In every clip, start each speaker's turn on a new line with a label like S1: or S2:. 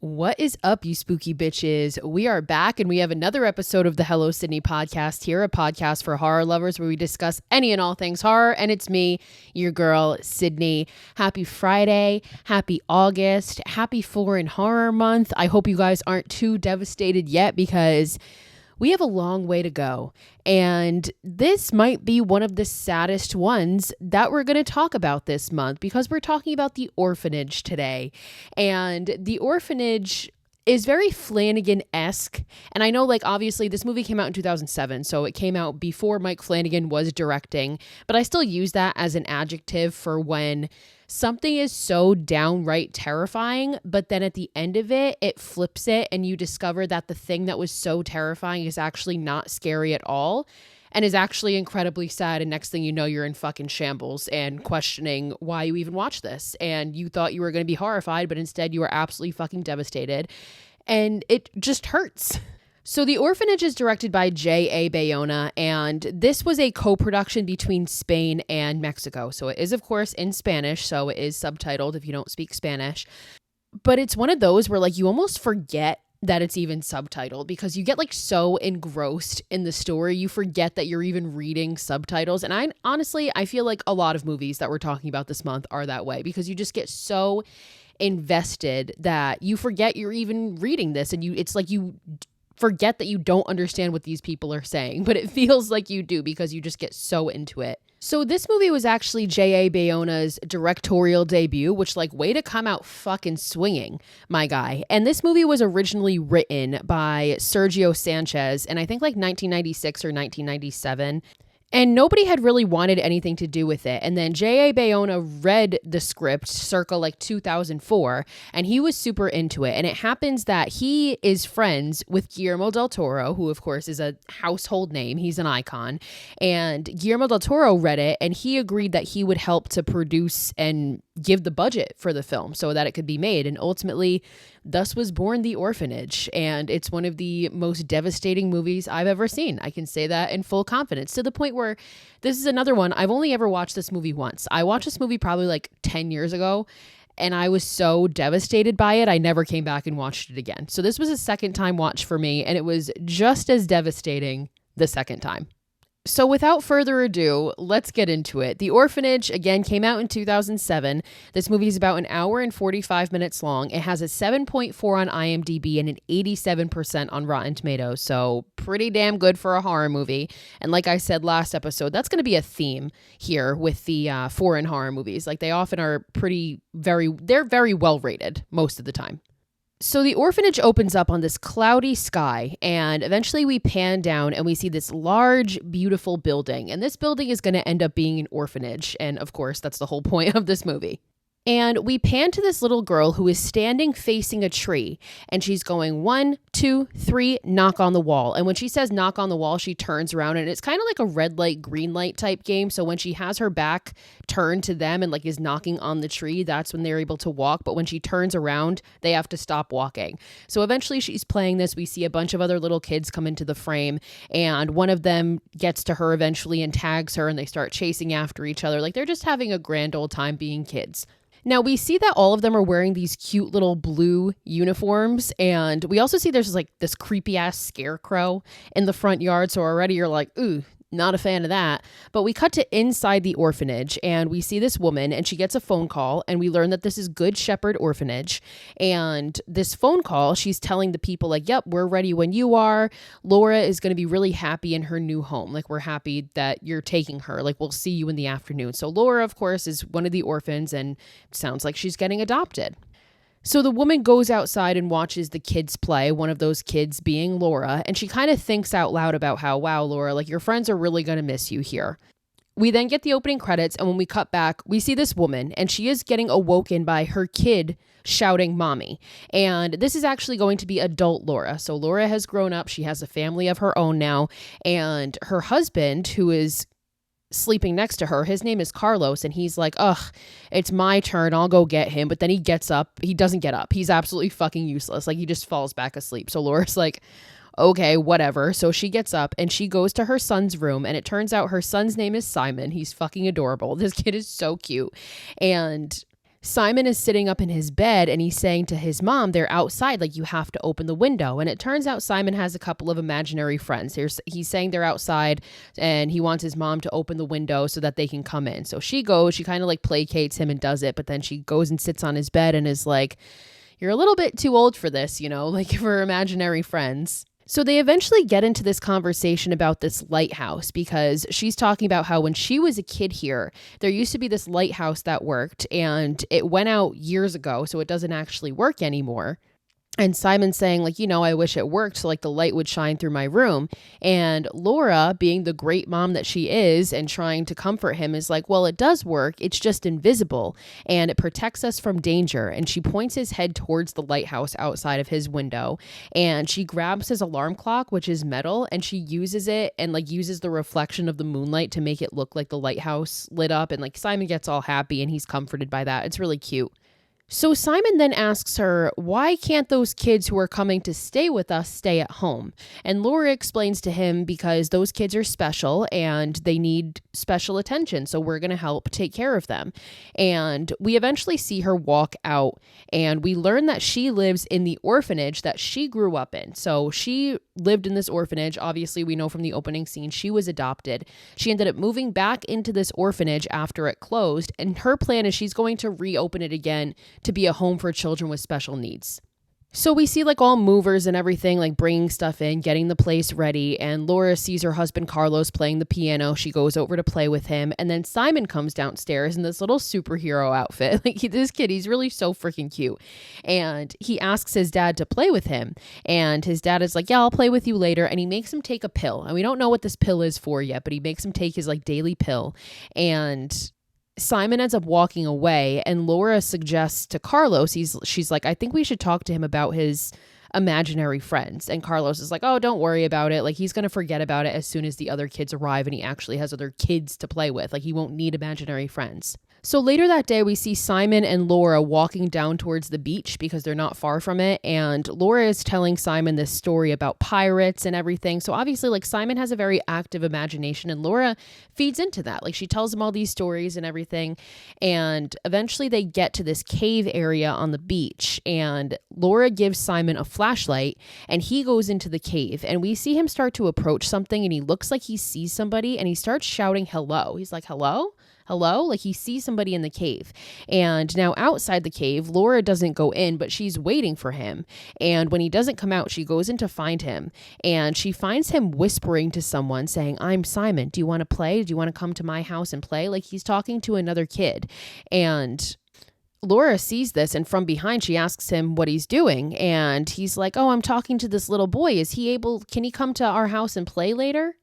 S1: What is up, you spooky bitches? We are back and we have another episode of the Hello Sidney podcast here, a podcast for horror lovers where we discuss any and all things horror. And it's me, your girl, Sidney. Happy Friday. Happy August. Happy Foreign Horror Month. I hope you guys aren't too devastated yet because we have a long way to go. And this might be one of the saddest ones that we're going to talk about this month because we're talking about The Orphanage today. And The Orphanage is very Flanagan-esque. And I know, obviously this movie came out in 2007, so it came out before Mike Flanagan was directing, but I still use that as an adjective for when something is so downright terrifying, but then at the end of it, it flips it and you discover that the thing that was so terrifying is actually not scary at all and is actually incredibly sad. And next thing you know, you're in fucking shambles and questioning why you even watched this. And you thought you were going to be horrified, but instead you were absolutely fucking devastated. And it just hurts. So The Orphanage is directed by J.A. Bayona, and this was a co-production between Spain and Mexico. So it is, of course, in Spanish, so it is subtitled if you don't speak Spanish. But it's one of those where, you almost forget that it's even subtitled because you get, so engrossed in the story, you forget that you're even reading subtitles. And I feel like a lot of movies that we're talking about this month are that way because you just get so invested that you forget you're even reading this, and you forget that you don't understand what these people are saying, but it feels like you do because you just get so into it. So this movie was actually J.A. Bayona's directorial debut, which way to come out fucking swinging, my guy. And this movie was originally written by Sergio Sanchez in I think 1996 or 1997. And nobody had really wanted anything to do with it. And then J.A. Bayona read the script circa 2004, and he was super into it. And it happens that he is friends with Guillermo del Toro, who of course is a household name. He's an icon. And Guillermo del Toro read it, and he agreed that he would help to produce and give the budget for the film so that it could be made. And ultimately, thus was born The Orphanage. And it's one of the most devastating movies I've ever seen. I can say that in full confidence, to the point where this is another one. I've only ever watched this movie once. I watched this movie probably 10 years ago, and I was so devastated by it, I never came back and watched it again. So this was a second time watch for me, and it was just as devastating the second time. So without further ado, let's get into it. The Orphanage, again, came out in 2007. This movie is about an hour and 45 minutes long. It has a 7.4 on IMDb and an 87% on Rotten Tomatoes. So pretty damn good for a horror movie. And like I said last episode, that's going to be a theme here with the foreign horror movies. They often are they're very well rated most of the time. So The Orphanage opens up on this cloudy sky, and eventually we pan down and we see this large, beautiful building. And this building is going to end up being an orphanage. And of course, that's the whole point of this movie. And we pan to this little girl who is standing facing a tree, and she's going 1, 2, 3, knock on the wall. And when she says knock on the wall, she turns around, and it's kind of like a red light, green light type game. So when she has her back turned to them and is knocking on the tree, that's when they're able to walk. But when she turns around, they have to stop walking. So eventually she's playing this. We see a bunch of other little kids come into the frame, and one of them gets to her eventually and tags her, and they start chasing after each other. They're just having a grand old time being kids. Now, we see that all of them are wearing these cute little blue uniforms, and we also see there's this creepy-ass scarecrow in the front yard, so already you're like, ooh, not a fan of that. But we cut to inside the orphanage, and we see this woman, and she gets a phone call, and we learn that this is Good Shepherd Orphanage. And this phone call, she's telling the people, yep, we're ready when you are. Laura is going to be really happy in her new home. We're happy that you're taking her. We'll see you in the afternoon. So Laura, of course, is one of the orphans, and it sounds like she's getting adopted. So the woman goes outside and watches the kids play, one of those kids being Laura, and she kind of thinks out loud about how, wow, Laura, your friends are really going to miss you here. We then get the opening credits, and when we cut back, we see this woman, and she is getting awoken by her kid shouting mommy. And this is actually going to be adult Laura. So Laura has grown up. She has a family of her own now, and her husband, who is sleeping next to her, his name is Carlos, and he's like, ugh, it's my turn, I'll go get him. But then he gets up. He doesn't get up. He's absolutely fucking useless. He just falls back asleep. So Laura's like, okay, whatever. So she gets up and she goes to her son's room, and it turns out her son's name is Simon. He's fucking adorable. This kid is so cute. And Simon is sitting up in his bed and he's saying to his mom, they're outside, like, you have to open the window. And it turns out Simon has a couple of imaginary friends. He's saying they're outside and he wants his mom to open the window so that they can come in. So she goes, she kind of like placates him and does it, but then she goes and sits on his bed and is like, you're a little bit too old for this, like for imaginary friends. So they eventually get into this conversation about this lighthouse because she's talking about how when she was a kid here, there used to be this lighthouse that worked and it went out years ago, so it doesn't actually work anymore. And Simon's saying, like, I wish it worked so like the light would shine through my room. And Laura, being the great mom that she is and trying to comfort him, is like, well, it does work. It's just invisible and it protects us from danger. And she points his head towards the lighthouse outside of his window. And she grabs his alarm clock, which is metal, and she uses it and like uses the reflection of the moonlight to make it look like the lighthouse lit up. And like Simon gets all happy and he's comforted by that. It's really cute. So Simon then asks her, why can't those kids who are coming to stay with us stay at home? And Laura explains to him because those kids are special and they need special attention. So we're going to help take care of them. And we eventually see her walk out and we learn that she lives in the orphanage that she grew up in. So she lived in this orphanage. Obviously, we know from the opening scene, she was adopted. She ended up moving back into this orphanage after it closed. And her plan is she's going to reopen it again to be a home for children with special needs. So we see like all movers and everything, like bringing stuff in, getting the place ready. And Laura sees her husband Carlos playing the piano. She goes over to play with him. And then Simon comes downstairs in this little superhero outfit. Like this kid, he's really so freaking cute. And he asks his dad to play with him. And his dad is like, yeah, I'll play with you later. And he makes him take a pill. And we don't know what this pill is for yet, but he makes him take his like daily pill. And Simon ends up walking away and Laura suggests to Carlos, she's like, I think we should talk to him about his imaginary friends. And Carlos is like, oh, don't worry about it. Like he's going to forget about it as soon as the other kids arrive and he actually has other kids to play with. Like he won't need imaginary friends. So later that day, we see Simon and Laura walking down towards the beach because they're not far from it. And Laura is telling Simon this story about pirates and everything. So obviously, like Simon has a very active imagination and Laura feeds into that. Like she tells him all these stories and everything. And eventually they get to this cave area on the beach. And Laura gives Simon a flashlight and he goes into the cave. And we see him start to approach something and he looks like he sees somebody and he starts shouting hello. He's like, hello? Hello? Like he sees somebody in the cave. And now outside the cave, Laura doesn't go in, but she's waiting for him. And when he doesn't come out, she goes in to find him. And she finds him whispering to someone saying, I'm Simon. Do you want to play? Do you want to come to my house and play? Like he's talking to another kid. And Laura sees this and from behind she asks him what he's doing. And he's like, oh, I'm talking to this little boy. Can he come to our house and play later?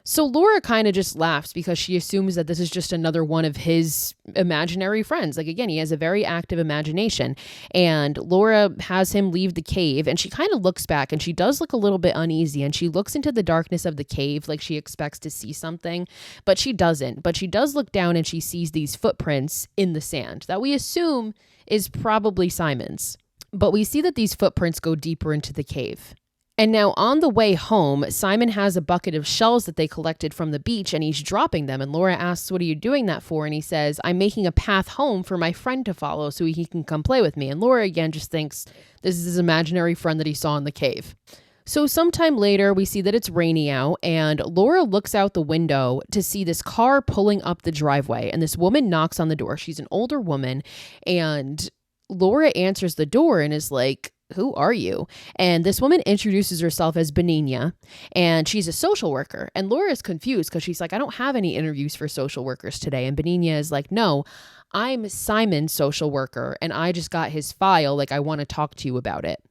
S1: So Laura kind of just laughs because she assumes that this is just another one of his imaginary friends. Like, again, he has a very active imagination. And Laura has him leave the cave and she kind of looks back and she does look a little bit uneasy and she looks into the darkness of the cave like she expects to see something, but she doesn't. But she does look down and she sees these footprints in the sand that we assume is probably Simon's. But we see that these footprints go deeper into the cave. And now on the way home, Simon has a bucket of shells that they collected from the beach and he's dropping them. And Laura asks, what are you doing that for? And he says, I'm making a path home for my friend to follow so he can come play with me. And Laura again just thinks this is his imaginary friend that he saw in the cave. So sometime later, we see that it's rainy out and Laura looks out the window to see this car pulling up the driveway. And this woman knocks on the door. She's an older woman and Laura answers the door and is like, who are you? And this woman introduces herself as Benigna, and she's a social worker. And Laura is confused because she's like, I don't have any interviews for social workers today. And Benigna is like, no, I'm Simon's social worker, and I just got his file. Like, I want to talk to you about it.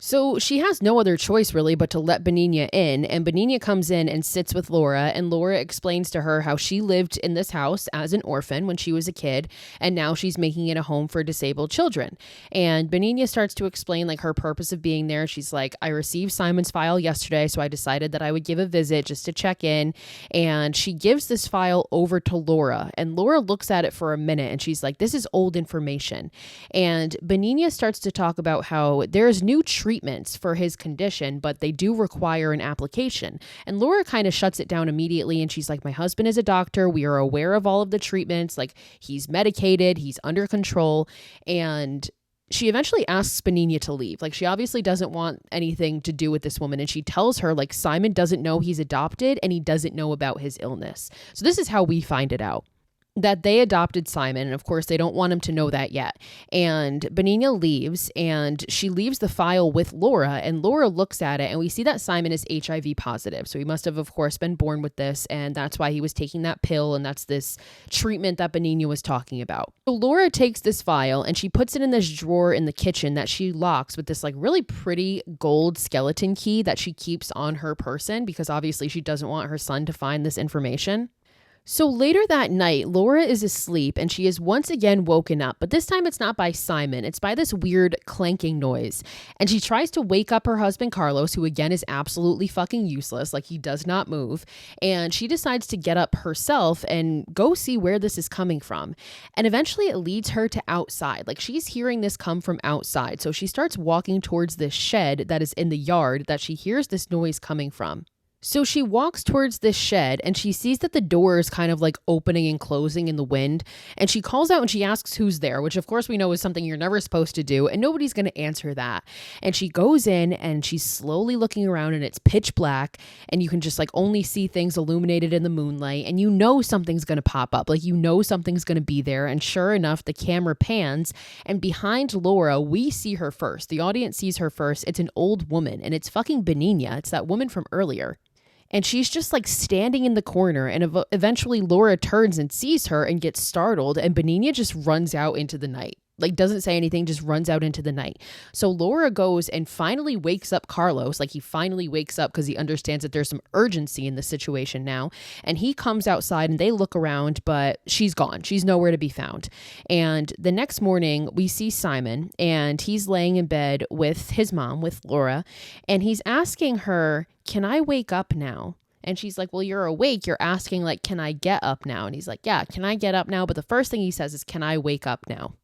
S1: So she has no other choice really but to let Benigna in, and Benigna comes in and sits with Laura, and Laura explains to her how she lived in this house as an orphan when she was a kid, and now she's making it a home for disabled children. And Benigna starts to explain like her purpose of being there. She's like, I received Simon's file yesterday, so I decided that I would give a visit just to check in, and she gives this file over to Laura, and Laura looks at it for a minute, and she's like, this is old information. And Benigna starts to talk about how there's new truth treatments for his condition, but they do require an application. And Laura kind of shuts it down immediately. And she's like, my husband is a doctor. We are aware of all of the treatments. Like, he's medicated, he's under control. And she eventually asks Benigna to leave. Like, she obviously doesn't want anything to do with this woman. And she tells her, like, Simon doesn't know he's adopted and he doesn't know about his illness. So this is how we find it out, that they adopted Simon. And of course, they don't want him to know that yet. And Benigna leaves, and she leaves the file with Laura, and Laura looks at it, and we see that Simon is HIV positive. So he must have, of course, been born with this, and that's why he was taking that pill, and that's this treatment that Benigna was talking about. So Laura takes this file, and she puts it in this drawer in the kitchen that she locks with this like really pretty gold skeleton key that she keeps on her person, because obviously she doesn't want her son to find this information. So later that night, Laura is asleep and she is once again woken up, but this time it's not by Simon. It's by this weird clanking noise. And she tries to wake up her husband, Carlos, who again is absolutely fucking useless. Like, he does not move. And she decides to get up herself and go see where this is coming from. And eventually it leads her to outside. Like, she's hearing this come from outside. So she starts walking towards this shed that is in the yard that she hears this noise coming from. So she walks towards this shed and she sees that the door is kind of like opening and closing in the wind. And she calls out and she asks who's there, which of course we know is something you're never supposed to do. And nobody's going to answer that. And she goes in and she's slowly looking around and it's pitch black. And you can just like only see things illuminated in the moonlight. And you know something's going to pop up. Like, you know something's going to be there. And sure enough, the camera pans. And behind Laura, we see her first. The audience sees her first. It's an old woman. And it's fucking Benigna. It's that woman from earlier. And she's just like standing in the corner, and eventually Laura turns and sees her and gets startled, and Benigna just runs out into the night. Like, doesn't say anything, just runs out into the night. So Laura goes and finally wakes up Carlos. Like, he finally wakes up because he understands that there's some urgency in the situation now. And he comes outside and they look around, but she's gone. She's nowhere to be found. And the next morning we see Simon, and he's laying in bed with his mom, with Laura. And he's asking her, can I wake up now? And she's like, well, you're awake. You're asking, like, can I get up now? And he's like, yeah, can I get up now? But the first thing he says is, can I wake up now?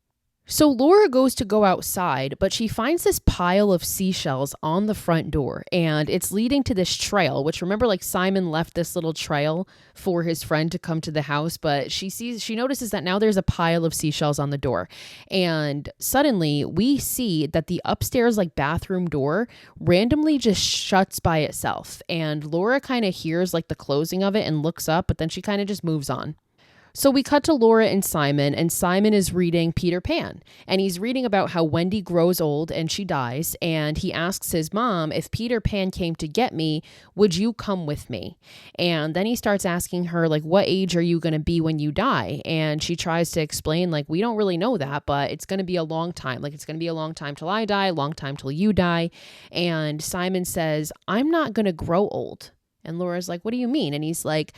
S1: So Laura goes to go outside, but she finds this pile of seashells on the front door, and it's leading to this trail, which, remember, like, Simon left this little trail for his friend to come to the house, but she notices that now there's a pile of seashells on the door. And suddenly we see that the upstairs like bathroom door randomly just shuts by itself. And Laura kind of hears like the closing of it and looks up, but then she kind of just moves on. So we cut to Laura and Simon is reading Peter Pan, and he's reading about how Wendy grows old and she dies, and he asks his mom, if Peter Pan came to get me, would you come with me? And then he starts asking her, like, what age are you going to be when you die? And she tries to explain, like, we don't really know that, but it's going to be a long time. Like, it's going to be a long time till I die, a long time till you die. And Simon says, I'm not going to grow old. And Laura's like, what do you mean? And he's like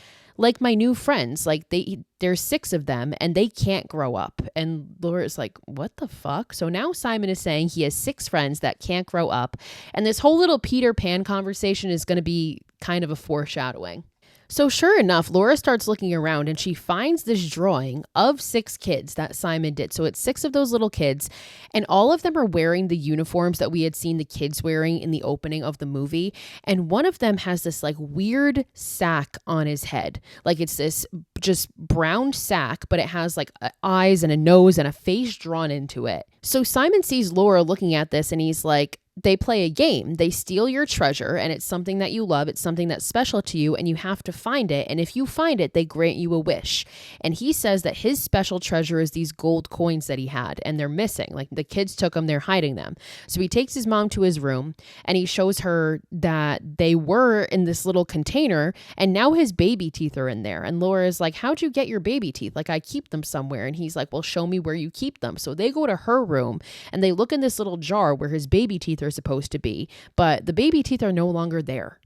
S1: my new friends, like there's 6 of them and they can't grow up. And Laura's like, what the fuck? So now Simon is saying he has 6 friends that can't grow up. And this whole little Peter Pan conversation is going to be kind of a foreshadowing. So sure enough, Laura starts looking around and she finds this drawing of 6 kids that Simon did. So it's 6 of those little kids, and all of them are wearing the uniforms that we had seen the kids wearing in the opening of the movie. And one of them has this like weird sack on his head. Like, it's this just brown sack, but it has like eyes and a nose and a face drawn into it. So Simon sees Laura looking at this and he's like, they play a game. They steal your treasure, and it's something that you love. It's something that's special to you, and you have to find it. And if you find it, they grant you a wish. And he says that his special treasure is these gold coins that he had, and they're missing. Like, the kids took them, they're hiding them. So he takes his mom to his room, and he shows her that they were in this little container, and now his baby teeth are in there. And Laura is like, how'd you get your baby teeth? Like, I keep them somewhere. And he's like, well, show me where you keep them. So they go to her room, and they look in this little jar where his baby teeth are supposed to be, but the baby teeth are no longer there.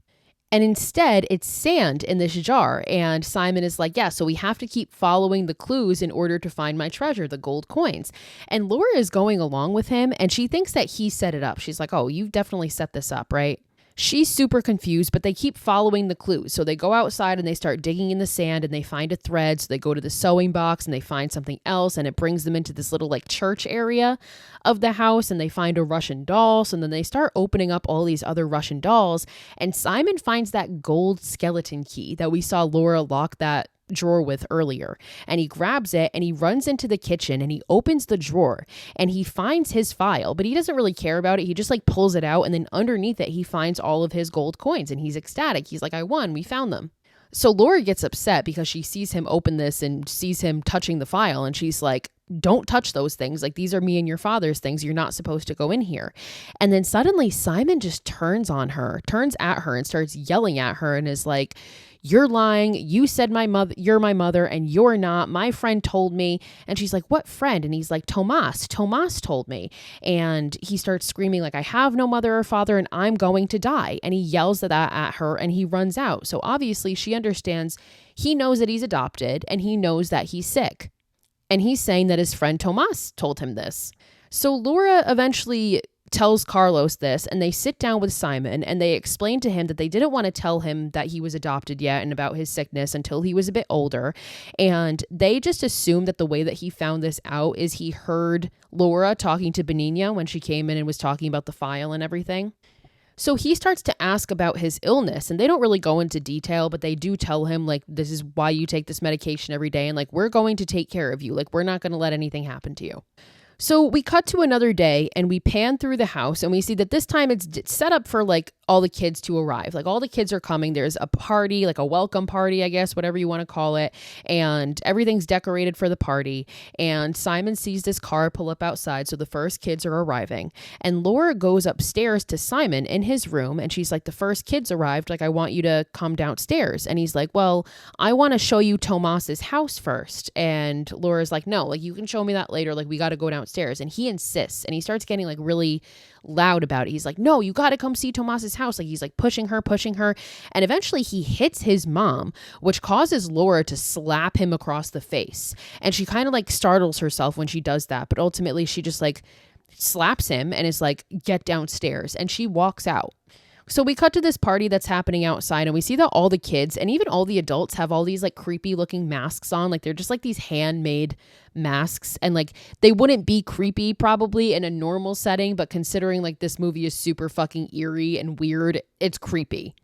S1: And instead, it's sand in this jar. And Simon is like, yeah, so we have to keep following the clues in order to find my treasure, the gold coins. And Laura is going along with him, and she thinks that he set it up. She's like, oh, you definitely set this up, right? She's super confused, but they keep following the clues. So they go outside and they start digging in the sand and they find a thread. So they go to the sewing box and they find something else, and it brings them into this little like church area of the house, and they find a Russian doll. So then they start opening up all these other Russian dolls, and Simon finds that gold skeleton key that we saw Laura lock that drawer with earlier, and he grabs it and he runs into the kitchen and he opens the drawer and he finds his file, but he doesn't really care about it. He just like pulls it out, and then underneath it he finds all of his gold coins, and he's ecstatic. He's like, I won, we found them. So Laura gets upset because she sees him open this and sees him touching the file, and she's like, don't touch those things. Like, these are me and your father's things. You're not supposed to go in here. And then suddenly Simon just turns at her and starts yelling at her and is like, you're lying. You said you're my mother, and you're not. My friend told me. And she's like, what friend? And he's like, Tomas told me. And he starts screaming like, I have no mother or father and I'm going to die. And he yells that at her and he runs out. So obviously she understands. He knows that he's adopted and he knows that he's sick. And he's saying that his friend Tomas told him this. So Laura eventually tells Carlos this, and they sit down with Simon and they explain to him that they didn't want to tell him that he was adopted yet and about his sickness until he was a bit older. And they just assumed that the way that he found this out is he heard Laura talking to Benigna when she came in and was talking about the file and everything. So he starts to ask about his illness, and they don't really go into detail, but they do tell him, like, this is why you take this medication every day, and like, we're going to take care of you. Like, we're not going to let anything happen to you. So we cut to another day and we pan through the house and we see that this time it's set up for like all the kids to arrive. Like, all the kids are coming. There's a party, like a welcome party, I guess, whatever you want to call it. And everything's decorated for the party. And Simon sees this car pull up outside. So the first kids are arriving. And Laura goes upstairs to Simon in his room. And she's like, the first kids arrived. Like, I want you to come downstairs. And he's like, well, I want to show you Tomas's house first. And Laura's like, no, like, you can show me that later. Like, we got to go downstairs. And he insists, and he starts getting like really loud about it. He's like, no, you got to come see Tomas's house. Like, he's like pushing her. And eventually he hits his mom, which causes Laura to slap him across the face. And she kind of like startles herself when she does that. But ultimately she just like slaps him and is like, get downstairs. And she walks out. So we cut to this party that's happening outside, and we see that all the kids and even all the adults have all these like creepy looking masks on. Like, they're just like these handmade masks, and like they wouldn't be creepy probably in a normal setting, but considering like this movie is super fucking eerie and weird, it's creepy.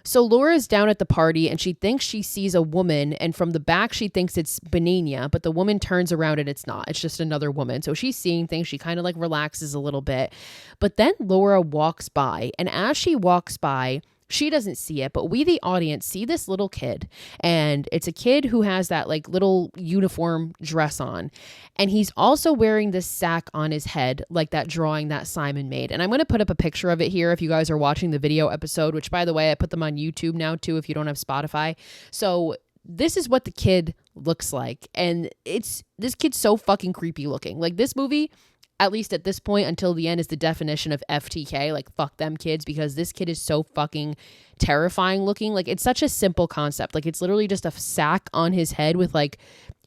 S1: So Laura's down at the party and she thinks she sees a woman, and from the back she thinks it's Benigna, but the woman turns around and it's not. It's just another woman. So she's seeing things. She kind of like relaxes a little bit. But then Laura walks by, and as she walks by, she doesn't see it, but we, the audience, see this little kid, and it's a kid who has that like little uniform dress on, and he's also wearing this sack on his head, like that drawing that Simon made. And I'm going to put up a picture of it here if you guys are watching the video episode, which, by the way, I put them on YouTube now too if you don't have Spotify. So this is what the kid looks like, and this kid's so fucking creepy looking. Like, this movie, at least at this point until the end, is the definition of FTK, like fuck them kids, because this kid is so fucking terrifying looking. Like, it's such a simple concept. Like, it's literally just a sack on his head with like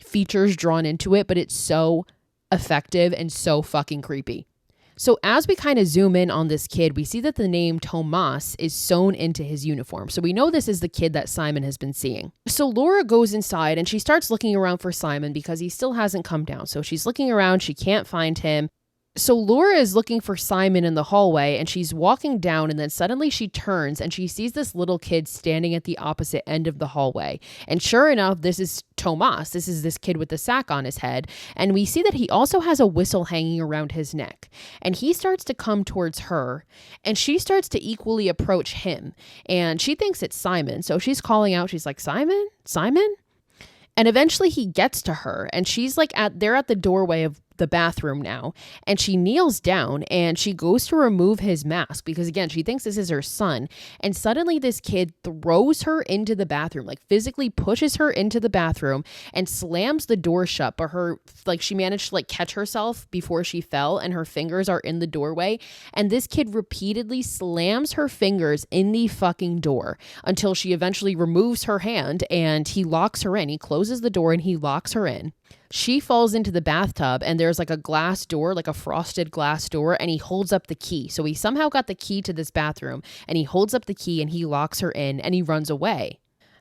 S1: features drawn into it, but it's so effective and so fucking creepy. So as we kind of zoom in on this kid, we see that the name Tomas is sewn into his uniform. So we know this is the kid that Simon has been seeing. So Laura goes inside and she starts looking around for Simon because he still hasn't come down. So she's looking around, she can't find him. So Laura is looking for Simon in the hallway, and she's walking down, and then suddenly she turns and she sees this little kid standing at the opposite end of the hallway. And sure enough, this is Tomas. This is this kid with the sack on his head. And we see that he also has a whistle hanging around his neck. And he starts to come towards her, and she starts to equally approach him. And she thinks it's Simon. So she's calling out. She's like, Simon? Simon? And eventually he gets to her, and she's like they're at the doorway of the bathroom now, and she kneels down and she goes to remove his mask because, again, she thinks this is her son. And suddenly this kid throws her into the bathroom, like physically pushes her into the bathroom and slams the door shut. But she managed to like catch herself before she fell, and her fingers are in the doorway. And this kid repeatedly slams her fingers in the fucking door until she eventually removes her hand and he locks her in. He closes the door and he locks her in. She falls into the bathtub and there's like a glass door, like a frosted glass door, and he holds up the key. So he somehow got the key to this bathroom and he holds up the key and he locks her in and he runs away.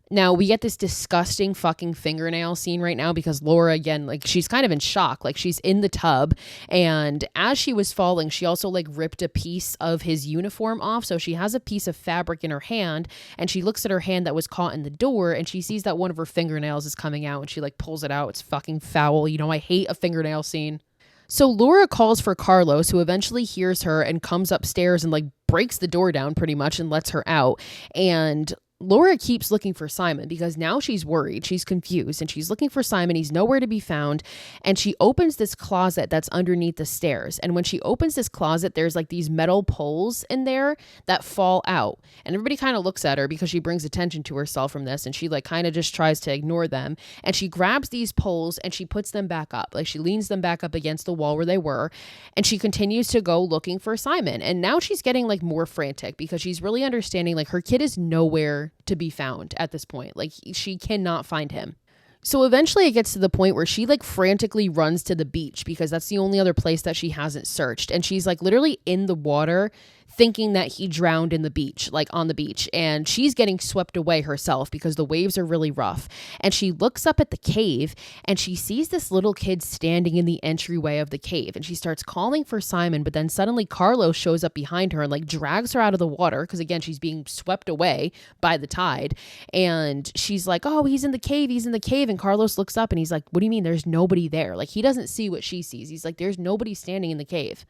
S1: Now, we get this disgusting fucking fingernail scene right now because Laura, again, like she's kind of in shock. Like she's in the tub, and as she was falling, she also like ripped a piece of his uniform off. So she has a piece of fabric in her hand and she looks at her hand that was caught in the door and she sees that one of her fingernails is coming out and she like pulls it out. It's fucking foul. You know, I hate a fingernail scene. So Laura calls for Carlos, who eventually hears her and comes upstairs and like breaks the door down pretty much and lets her out. And Laura keeps looking for Simon because now she's worried, she's confused, and she's looking for Simon. He's nowhere to be found. And she opens this closet that's underneath the stairs. And when she opens this closet, there's like these metal poles in there that fall out. And everybody kind of looks at her because she brings attention to herself from this. And she like kind of just tries to ignore them. And she grabs these poles and she puts them back up. Like she leans them back up against the wall where they were. And she continues to go looking for Simon. And now she's getting like more frantic because she's really understanding like her kid is nowhere to be found at this point. Like she cannot find him. So eventually it gets to the point where she like frantically runs to the beach because that's the only other place that she hasn't searched. And she's like literally in the water thinking that he drowned in the beach, like on the beach. And she's getting swept away herself because the waves are really rough. And she looks up at the cave and she sees this little kid standing in the entryway of the cave. And she starts calling for Simon, but then suddenly Carlos shows up behind her and like drags her out of the water because again, she's being swept away by the tide. And she's like, oh, he's in the cave. He's in the cave. And Carlos looks up and he's like, what do you mean there's nobody there? Like he doesn't see what she sees. He's like, there's nobody standing in the cave.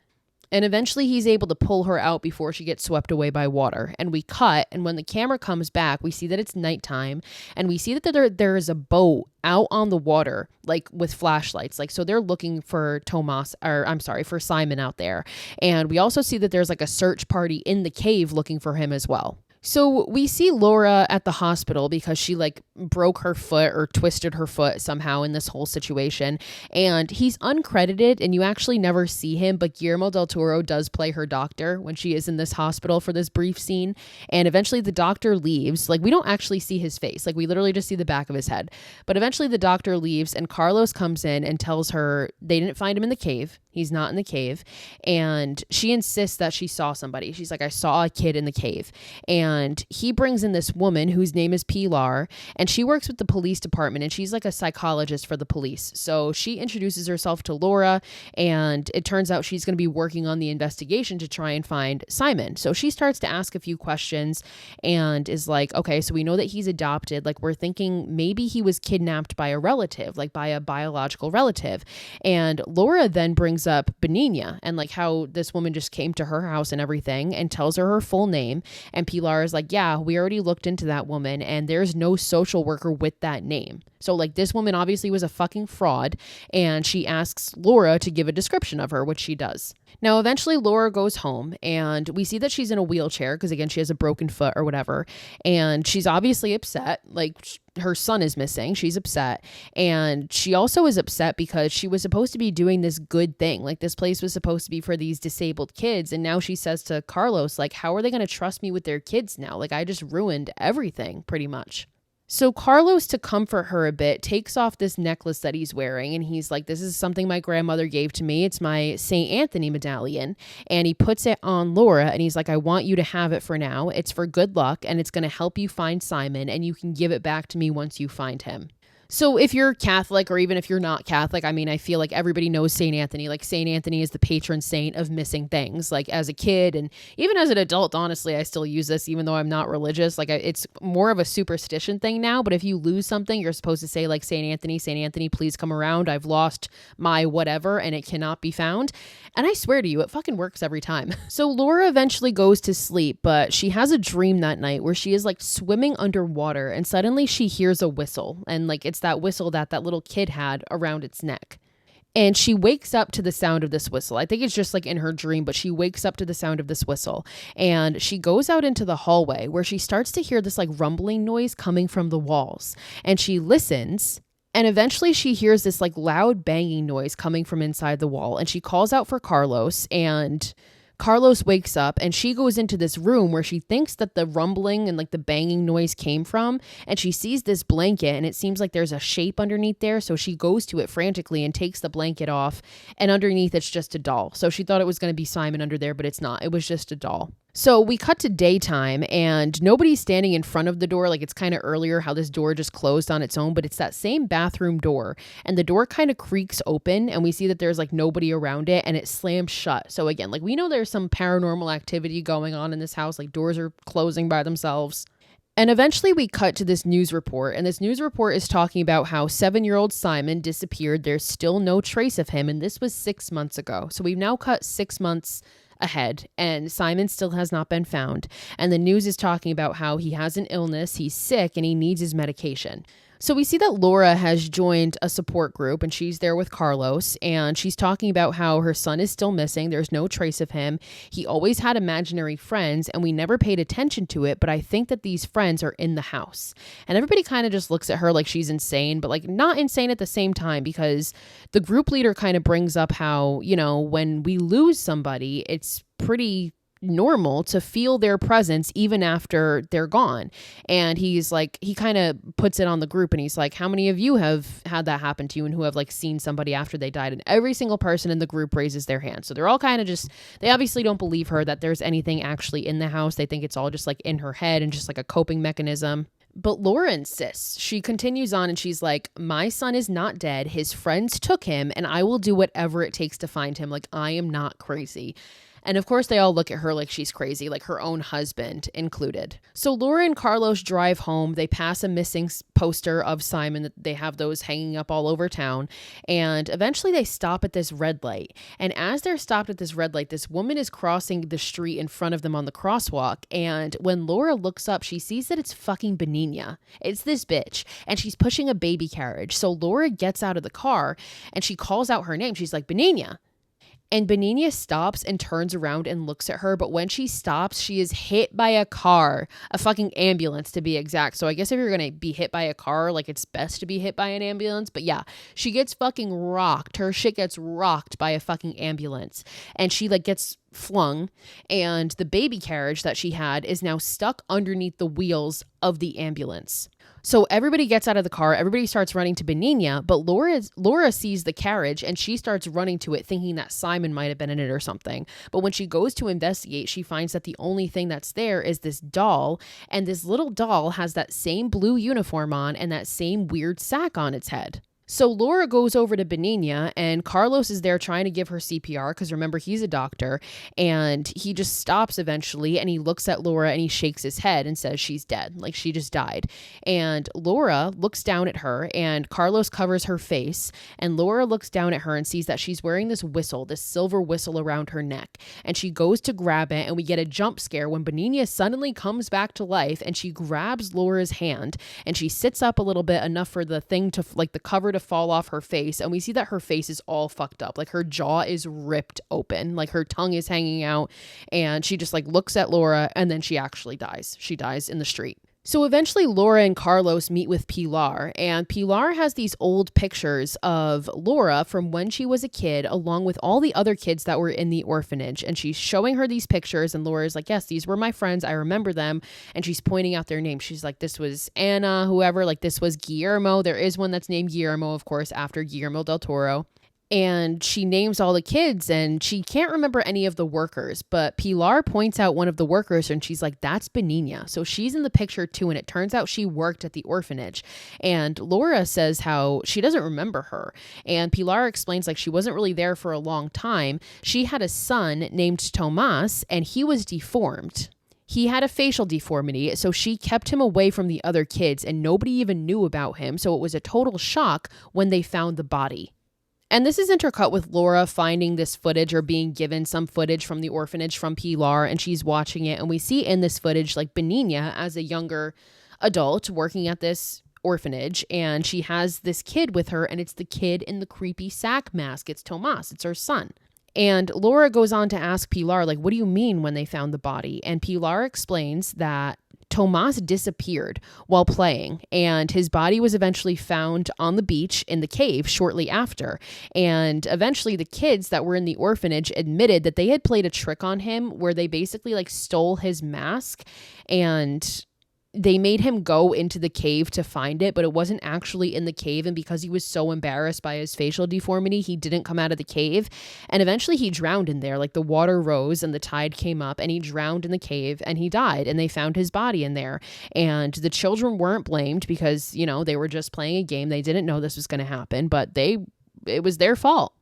S1: And eventually he's able to pull her out before she gets swept away by water. And we cut, and when the camera comes back, we see that it's nighttime, and we see that there is a boat out on the water, like with flashlights. Like, so they're looking for for Simon out there. And we also see that there's like a search party in the cave looking for him as well. So we see Laura at the hospital because she like broke her foot or twisted her foot somehow in this whole situation. And he's uncredited and you actually never see him, but Guillermo del Toro does play her doctor when she is in this hospital for this brief scene. And eventually the doctor leaves. Like we don't actually see his face. Like we literally just see the back of his head. But eventually the doctor leaves and Carlos comes in and tells her they didn't find him in the cave. He's not in the cave. And she insists that she saw somebody. She's like, I saw a kid in the cave. And he brings in this woman whose name is Pilar. And she works with the police department. And she's like a psychologist for the police. So she introduces herself to Laura. And it turns out she's going to be working on the investigation to try and find Simon. So she starts to ask a few questions and is like, okay, so we know that he's adopted. Like we're thinking maybe he was kidnapped by a relative, like by a biological relative. And Laura then brings up Benigna and like how this woman just came to her house and everything and tells her full name. And Pilar is like, yeah, we already looked into that woman and there's no social worker with that name. So like this woman obviously was a fucking fraud, and she asks Laura to give a description of her, which she does. Now, eventually Laura goes home and we see that she's in a wheelchair because again, she has a broken foot or whatever. And she's obviously upset. Like her son is missing. She's upset. And she also is upset because she was supposed to be doing this good thing. Like this place was supposed to be for these disabled kids. And now she says to Carlos, like, how are they going to trust me with their kids now? Like I just ruined everything pretty much. So Carlos, to comfort her a bit, takes off this necklace that he's wearing. And he's like, this is something my grandmother gave to me. It's my St. Anthony medallion. And he puts it on Laura and he's like, I want you to have it for now. It's for good luck and it's going to help you find Simon, and you can give it back to me once you find him. So if you're Catholic, or even if you're not Catholic, I mean, I feel like everybody knows St. Anthony. Like St. Anthony is the patron saint of missing things. Like as a kid and even as an adult, honestly, I still use this even though I'm not religious. Like it's more of a superstition thing now. But if you lose something, you're supposed to say like, St. Anthony, please come around. I've lost my whatever and it cannot be found. And I swear to you, it fucking works every time. So Laura eventually goes to sleep, but she has a dream that night where she is like swimming underwater and suddenly she hears a whistle, and like it's that whistle that little kid had around its neck. And she wakes up to the sound of this whistle. I think it's just like in her dream, but she wakes up to the sound of this whistle. And she goes out into the hallway where she starts to hear this like rumbling noise coming from the walls. And she listens. And eventually she hears this like loud banging noise coming from inside the wall. And she calls out for Carlos. And Carlos wakes up and she goes into this room where she thinks that the rumbling and like the banging noise came from, and she sees this blanket and it seems like there's a shape underneath there. So she goes to it frantically and takes the blanket off, and underneath it's just a doll. So she thought it was going to be Simon under there, but it's not. It was just a doll. So we cut to daytime and nobody's standing in front of the door. Like, it's kind of earlier how this door just closed on its own, but it's that same bathroom door, and the door kind of creaks open and we see that there's like nobody around it and it slams shut. So again, like, we know there's some paranormal activity going on in this house, like doors are closing by themselves. And eventually we cut to this news report, and this news report is talking about how 7-year-old Simon disappeared. There's still no trace of him, and this was 6 months ago. So we've now cut 6 months ahead, and Simon still has not been found. And the news is talking about how he has an illness, he's sick, and he needs his medication. So we see that Laura has joined a support group, and she's there with Carlos, and she's talking about how her son is still missing. There's no trace of him. He always had imaginary friends, and we never paid attention to it, but I think that these friends are in the house. And everybody kind of just looks at her like she's insane, but like not insane at the same time, because the group leader kind of brings up how, you know, when we lose somebody, it's pretty normal to feel their presence even after they're gone. And he's like, he kind of puts it on the group, and he's like, how many of you have had that happen to you and who have like seen somebody after they died? And every single person in the group raises their hand. So they're all kind of just, they obviously don't believe her that there's anything actually in the house. They think it's all just like in her head and just like a coping mechanism. But Laura insists. She continues on and she's like, my son is not dead. His friends took him, and I will do whatever it takes to find him. Like, I am not crazy. And of course, they all look at her like she's crazy, like her own husband included. So Laura and Carlos drive home. They pass a missing poster of Simon. They have those hanging up all over town. And eventually they stop at this red light. And as they're stopped at this red light, this woman is crossing the street in front of them on the crosswalk. And when Laura looks up, she sees that it's fucking Benigna. It's this bitch. And she's pushing a baby carriage. So Laura gets out of the car and she calls out her name. She's like, Benigna. And Benigna stops and turns around and looks at her. But when she stops, she is hit by a car, a fucking ambulance to be exact. So I guess if you're going to be hit by a car, like, it's best to be hit by an ambulance. But yeah, she gets fucking rocked. Her shit gets rocked by a fucking ambulance. And she like gets flung. And the baby carriage that she had is now stuck underneath the wheels of the ambulance. So everybody gets out of the car, everybody starts running to Benigna, but Laura sees the carriage and she starts running to it thinking that Simon might have been in it or something. But when she goes to investigate, she finds that the only thing that's there is this doll, and this little doll has that same blue uniform on and that same weird sack on its head. So Laura goes over to Benigna, and Carlos is there trying to give her CPR because remember, he's a doctor, and he just stops eventually and he looks at Laura and he shakes his head and says she's dead, like she just died. And Laura looks down at her and Carlos covers her face, and Laura looks down at her and sees that she's wearing this whistle, this silver whistle around her neck, and she goes to grab it, and we get a jump scare when Benigna suddenly comes back to life and she grabs Laura's hand and she sits up a little bit, enough for the thing to like the cover to fall off her face, and we see that her face is all fucked up, like her jaw is ripped open, like her tongue is hanging out, and she just like looks at Laura, and then she actually dies. She dies in the street. So eventually Laura and Carlos meet with Pilar, and Pilar has these old pictures of Laura from when she was a kid, along with all the other kids that were in the orphanage. And she's showing her these pictures, and Laura's like, yes, these were my friends. I remember them. And she's pointing out their names. She's like, this was Anna, whoever, like this was Guillermo. There is one that's named Guillermo, of course, after Guillermo del Toro. And she names all the kids, and she can't remember any of the workers, but Pilar points out one of the workers and she's like, that's Benigna. So she's in the picture too, and it turns out she worked at the orphanage. And Laura says how she doesn't remember her. And Pilar explains like she wasn't really there for a long time. She had a son named Tomas, and he was deformed. He had a facial deformity, so she kept him away from the other kids, and nobody even knew about him. So it was a total shock when they found the body. And this is intercut with Laura finding this footage, or being given some footage from the orphanage from Pilar, and she's watching it. And we see in this footage like Benigna as a younger adult working at this orphanage, and she has this kid with her, and it's the kid in the creepy sack mask. It's Tomas. It's her son. And Laura goes on to ask Pilar, like, what do you mean when they found the body? And Pilar explains that Tomas disappeared while playing, and his body was eventually found on the beach in the cave shortly after. And eventually the kids that were in the orphanage admitted that they had played a trick on him where they basically like stole his mask, and they made him go into the cave to find it, but it wasn't actually in the cave. And because he was so embarrassed by his facial deformity, he didn't come out of the cave. And eventually he drowned in there. Like the water rose and the tide came up and he drowned in the cave and he died. And they found his body in there. And the children weren't blamed because, you know, they were just playing a game. They didn't know this was going to happen, but it was their fault.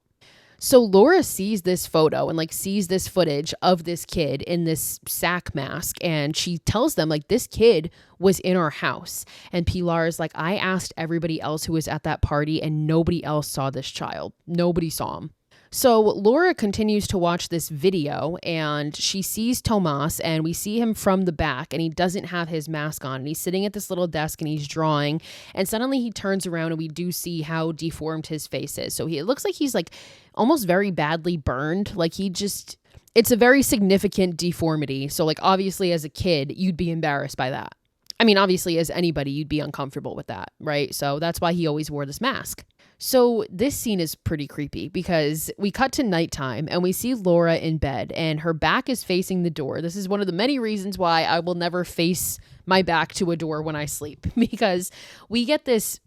S1: So Laura sees this photo and like sees this footage of this kid in this sack mask, and she tells them like, this kid was in our house. And Pilar is like, I asked everybody else who was at that party and nobody else saw this child. Nobody saw him. So Laura continues to watch this video and she sees Tomas, and we see him from the back and he doesn't have his mask on and he's sitting at this little desk and he's drawing, and suddenly he turns around and we do see how deformed his face is. So it looks like he's like almost very badly burned. Like it's a very significant deformity. So like obviously as a kid, you'd be embarrassed by that. I mean, obviously as anybody, you'd be uncomfortable with that, right? So that's why he always wore this mask. So this scene is pretty creepy because we cut to nighttime and we see Laura in bed and her back is facing the door. This is one of the many reasons why I will never face my back to a door when I sleep, because we get this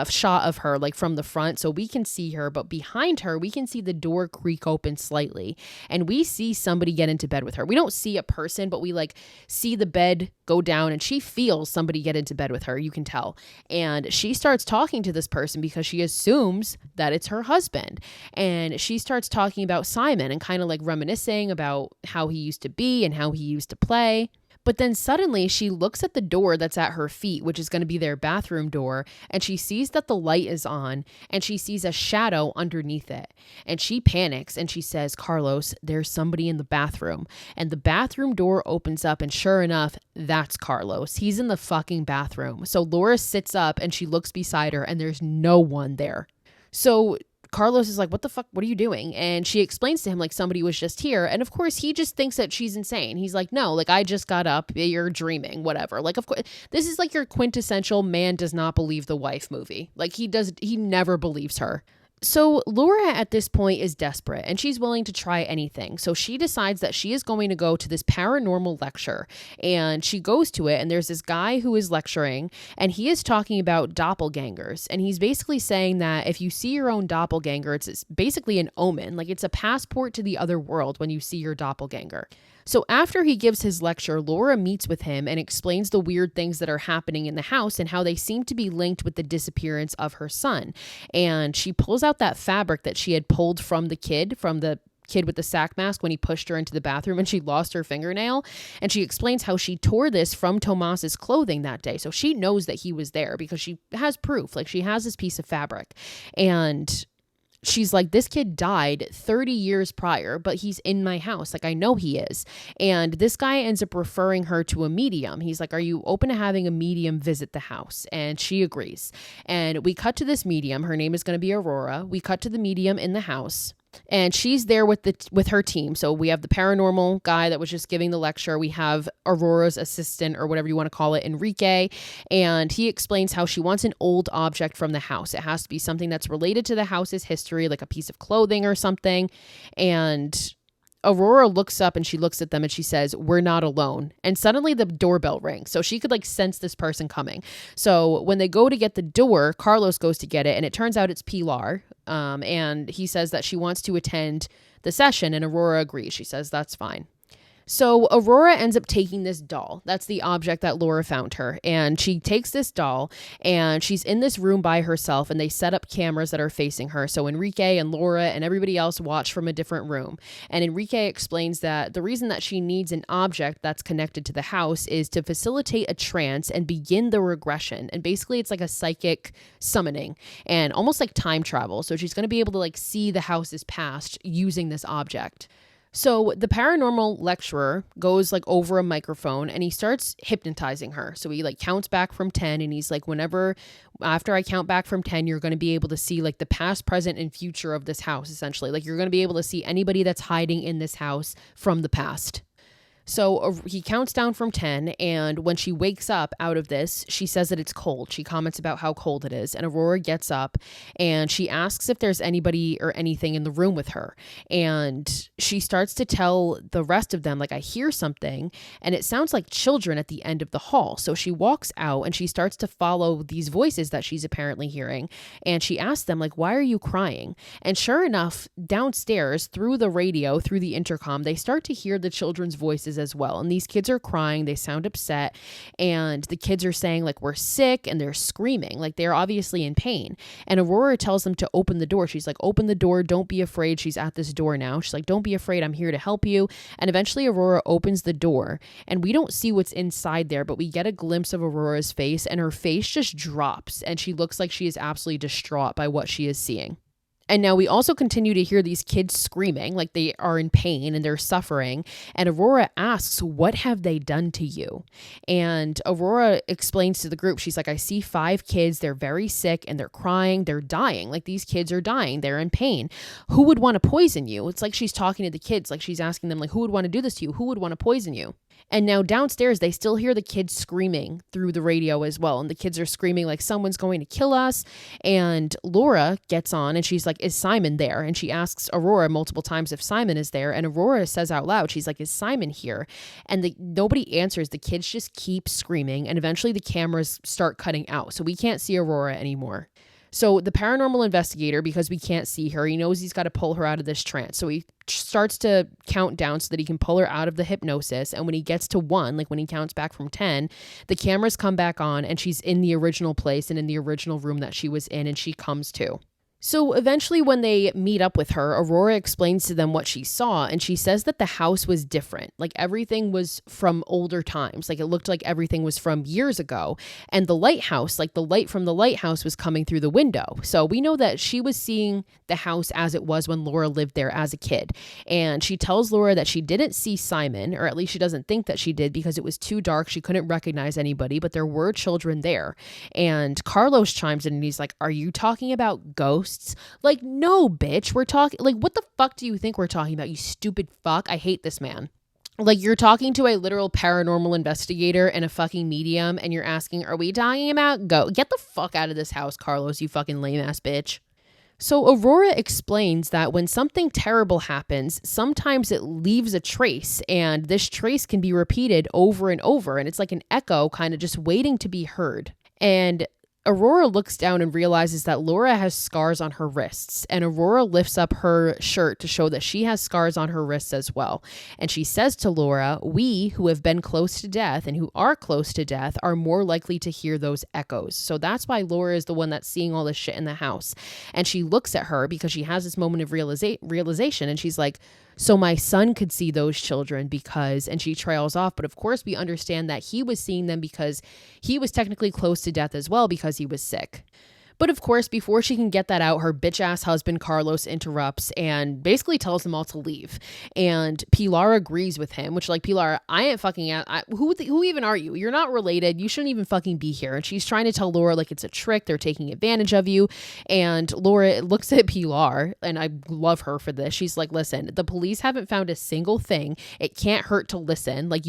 S1: shot of her like from the front so we can see her, but behind her we can see the door creak open slightly and we see somebody get into bed with her. We don't see a person, but we like see the bed go down and she feels somebody get into bed with her, you can tell. And she starts talking to this person because she assumes that it's her husband, and she starts talking about Simon and kind of like reminiscing about how he used to be and how he used to play. But then suddenly she looks at the door that's at her feet, which is going to be their bathroom door, and she sees that the light is on and she sees a shadow underneath it. And she panics and she says, Carlos, there's somebody in the bathroom. And the bathroom door opens up and sure enough, that's Carlos. He's in the fucking bathroom. So Laura sits up and she looks beside her and there's no one there. So Carlos is like, what the fuck? What are you doing? And she explains to him like somebody was just here. And of course he just thinks that she's insane. He's like, no, like I just got up. You're dreaming, whatever. Like, of course, this is like your quintessential man does not believe the wife movie. Like he never believes her. So Laura at this point is desperate and she's willing to try anything. So she decides that she is going to go to this paranormal lecture, and she goes to it, and there's this guy who is lecturing and he is talking about doppelgangers. And he's basically saying that if you see your own doppelganger, it's basically an omen. Like it's a passport to the other world when you see your doppelganger. So after he gives his lecture, Laura meets with him and explains the weird things that are happening in the house and how they seem to be linked with the disappearance of her son. And she pulls out that fabric that she had pulled from the kid with the sack mask when he pushed her into the bathroom and she lost her fingernail. And she explains how she tore this from Tomas's clothing that day. So she knows that he was there because she has proof. Like she has this piece of fabric. And she's like, this kid died 30 years prior, but he's in my house. Like, I know he is. And this guy ends up referring her to a medium. He's like, are you open to having a medium visit the house? And she agrees. And we cut to this medium. Her name is going to be Aurora. We cut to the medium in the house. And she's there with her team. So we have the paranormal guy that was just giving the lecture. We have Aurora's assistant, or whatever you want to call it, Enrique. And he explains how she wants an old object from the house. It has to be something that's related to the house's history, like a piece of clothing or something. And Aurora looks up and she looks at them and she says, we're not alone. And suddenly the doorbell rings. So she could like sense this person coming. So when they go to get the door, Carlos goes to get it. And it turns out it's Pilar. And he says that she wants to attend the session, and Aurora agrees. She says that's fine. So Aurora ends up taking this doll. That's the object that Laura found her. And she takes this doll and she's in this room by herself, and they set up cameras that are facing her. So Enrique and Laura and everybody else watch from a different room. And Enrique explains that the reason that she needs an object that's connected to the house is to facilitate a trance and begin the regression. And basically it's like a psychic summoning and almost like time travel. So she's going to be able to like see the house's past using this object. So the paranormal lecturer goes like over a microphone and he starts hypnotizing her. So he like counts back from 10 and he's like, after I count back from 10, you're going to be able to see like the past, present, and future of this house, essentially. Like you're going to be able to see anybody that's hiding in this house from the past. So he counts down from 10, and when she wakes up out of this, she says that it's cold. She comments about how cold it is, and Aurora gets up, and she asks if there's anybody or anything in the room with her, and she starts to tell the rest of them, like, I hear something, and it sounds like children at the end of the hall. So she walks out, and she starts to follow these voices that she's apparently hearing, and she asks them, like, why are you crying? And sure enough, downstairs, through the radio, through the intercom, they start to hear the children's voices as well. And these kids are crying, they sound upset, and the kids are saying, like, we're sick, and they're screaming, like they're obviously in pain. And Aurora tells them to open the door. She's like, open the door, don't be afraid. She's at this door now. She's like, don't be afraid, I'm here to help you. And eventually Aurora opens the door, and we don't see what's inside there, but we get a glimpse of Aurora's face, and her face just drops, and she looks like she is absolutely distraught by what she is seeing. And now we also continue to hear these kids screaming like they are in pain and they're suffering. And Aurora asks, what have they done to you? And Aurora explains to the group, she's like, I see 5 kids. They're very sick and they're crying. They're dying. Like, these kids are dying. They're in pain. Who would want to poison you? It's like she's talking to the kids. Like, she's asking them, like, who would want to do this to you? Who would want to poison you? And now downstairs, they still hear the kids screaming through the radio as well. And the kids are screaming like, someone's going to kill us. And Laura gets on and she's like, is Simon there? And she asks Aurora multiple times if Simon is there. And Aurora says out loud, she's like, is Simon here? And nobody answers. The kids just keep screaming. And eventually the cameras start cutting out. So we can't see Aurora anymore. So the paranormal investigator, because we can't see her, he knows he's got to pull her out of this trance. So he starts to count down so that he can pull her out of the hypnosis. And when he gets to 1, like when he counts back from 10, the cameras come back on and she's in the original place and in the original room that she was in, and she comes to. So eventually when they meet up with her, Aurora explains to them what she saw, and she says that the house was different. Like, everything was from older times. Like, it looked like everything was from years ago. And the lighthouse, like the light from the lighthouse was coming through the window. So we know that she was seeing the house as it was when Laura lived there as a kid. And she tells Laura that she didn't see Simon, or at least she doesn't think that she did, because it was too dark. She couldn't recognize anybody, but there were children there. And Carlos chimes in and he's like, are you talking about ghosts? Like, no, bitch, we're talking, like, what the fuck do you think we're talking about, you stupid fuck? I hate this man. Like, you're talking to a literal paranormal investigator and a fucking medium, and you're asking, are we talking about get the fuck out of this house, Carlos, you fucking lame ass bitch. So Aurora explains that when something terrible happens, sometimes it leaves a trace, and this trace can be repeated over and over, and it's like an echo kind of just waiting to be heard. And Aurora looks down and realizes that Laura has scars on her wrists, and Aurora lifts up her shirt to show that she has scars on her wrists as well. And she says to Laura, we who have been close to death and who are close to death are more likely to hear those echoes. So that's why Laura is the one that's seeing all this shit in the house. And she looks at her because she has this moment of realization, and she's like, so my son could see those children because, and she trails off. But of course we understand that he was seeing them because he was technically close to death as well because he was sick. But of course, before she can get that out, her bitch-ass husband, Carlos, interrupts and basically tells them all to leave. And Pilar agrees with him, which, like, Pilar, I ain't fucking who even are you? You're not related. You shouldn't even fucking be here. And she's trying to tell Laura, like, it's a trick. They're taking advantage of you. And Laura looks at Pilar, and I love her for this. She's like, listen, the police haven't found a single thing. It can't hurt to listen. Like,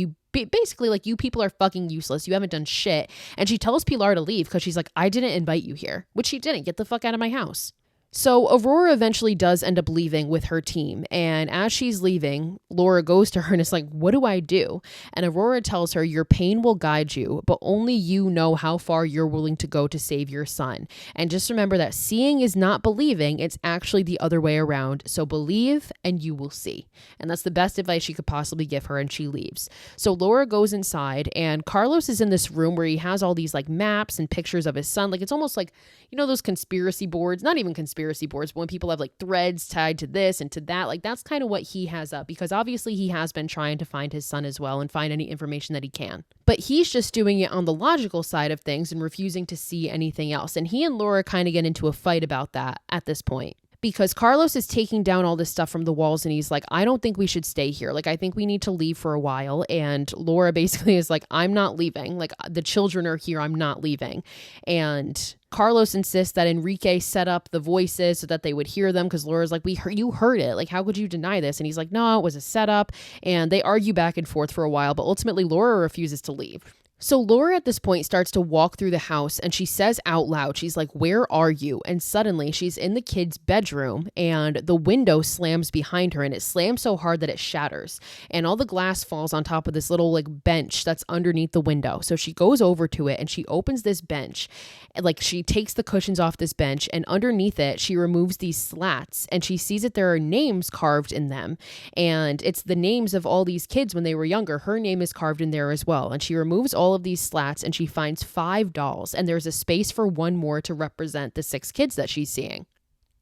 S1: basically, like, you people are fucking useless. You haven't done shit. And she tells Pilar to leave because she's like, I didn't invite you here, which she didn't. Get the fuck out of my house. So Aurora eventually does end up leaving with her team. And as she's leaving, Laura goes to her and is like, what do I do? And Aurora tells her, your pain will guide you, but only you know how far you're willing to go to save your son. And just remember that seeing is not believing. It's actually the other way around. So believe and you will see. And that's the best advice she could possibly give her. And she leaves. So Laura goes inside, and Carlos is in this room where he has all these, like, maps and pictures of his son. Like, it's almost like, you know, those conspiracy boards, not even conspiracy boards, but when people have, like, threads tied to this and to that, like, that's kind of what he has up, because obviously he has been trying to find his son as well and find any information that he can. But he's just doing it on the logical side of things and refusing to see anything else. And he and Laura kind of get into a fight about that at this point, because Carlos is taking down all this stuff from the walls and he's like, I don't think we should stay here. Like, I think we need to leave for a while. And Laura basically is like, I'm not leaving. Like, the children are here. I'm not leaving. And Carlos insists that Enrique set up the voices so that they would hear them, because Laura's like, you heard it. Like, how could you deny this? And he's like, no, it was a setup. And they argue back and forth for a while, but ultimately Laura refuses to leave. So Laura at this point starts to walk through the house and she says out loud, she's like, where are you? And suddenly she's in the kid's bedroom and the window slams behind her, and it slams so hard that it shatters. And all the glass falls on top of this little like bench that's underneath the window. So she goes over to it and she opens this bench. And like, she takes the cushions off this bench, and underneath it, she removes these slats and she sees that there are names carved in them. And it's the names of all these kids when they were younger. Her name is carved in there as well. And she removes all of these slats and she finds 5 dolls, and there's a space for one more to represent the 6 kids that she's seeing.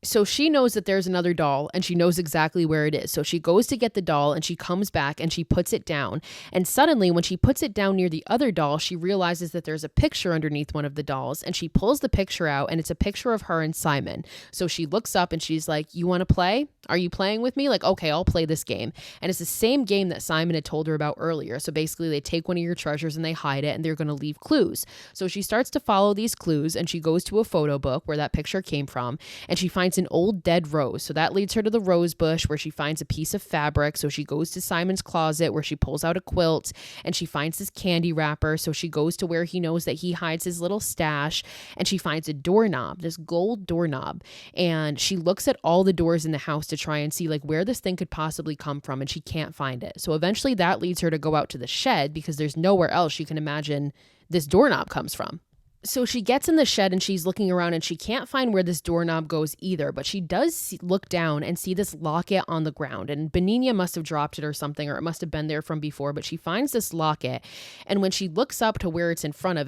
S1: So she knows that there's another doll and she knows exactly where it is. So she goes to get the doll and she comes back and she puts it down. And suddenly when she puts it down near the other doll, she realizes that there's a picture underneath one of the dolls, and she pulls the picture out and it's a picture of her and Simon. So she looks up and she's like, you want to play? Are you playing with me? Like, okay, I'll play this game. And it's the same game that Simon had told her about earlier. So basically they take one of your treasures and they hide it and they're going to leave clues. So she starts to follow these clues and she goes to a photo book where that picture came from, and she finds an old dead rose. So that leads her to the rose bush where she finds a piece of fabric. So she goes to Simon's closet where she pulls out a quilt and she finds this candy wrapper. So she goes to where he knows that he hides his little stash, and she finds a doorknob, this gold doorknob. And she looks at all the doors in the house to try and see like where this thing could possibly come from, and she can't find it. So eventually that leads her to go out to the shed because there's nowhere else she can imagine this doorknob comes from. So she gets in the shed and she's looking around and she can't find where this doorknob goes either, but she does look down and see this locket on the ground, and Benigna must have dropped it or something, or it must have been there from before, but she finds this locket. And when she looks up to where it's in front of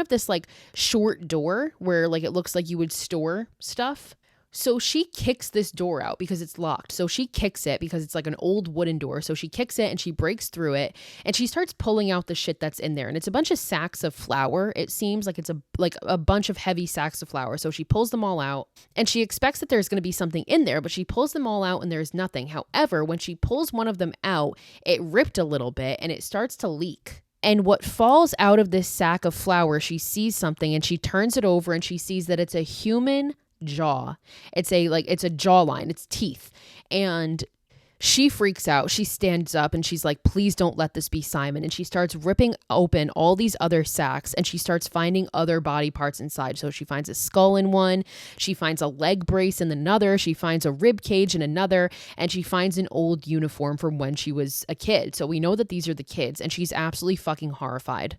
S1: this like short door where like it looks like you would store stuff. So she kicks this door out because it's locked. So she kicks it because it's like an old wooden door. So she kicks it and she breaks through it and she starts pulling out the shit that's in there. And it's a bunch of sacks of flour. It seems like it's a bunch of heavy sacks of flour. So she pulls them all out and she expects that there's going to be something in there, but she pulls them all out and there's nothing. However, when she pulls one of them out, it ripped a little bit and it starts to leak. And what falls out of this sack of flour, she sees something and she turns it over and she sees that it's a human jaw. It's a jawline, it's teeth. And she freaks out. She stands up and she's like, please don't let this be Simon. And she starts ripping open all these other sacks and she starts finding other body parts inside. So she finds a skull in one, she finds a leg brace in another, she finds a rib cage in another, and she finds an old uniform from when she was a kid. So we know that these are the kids, and she's absolutely fucking horrified.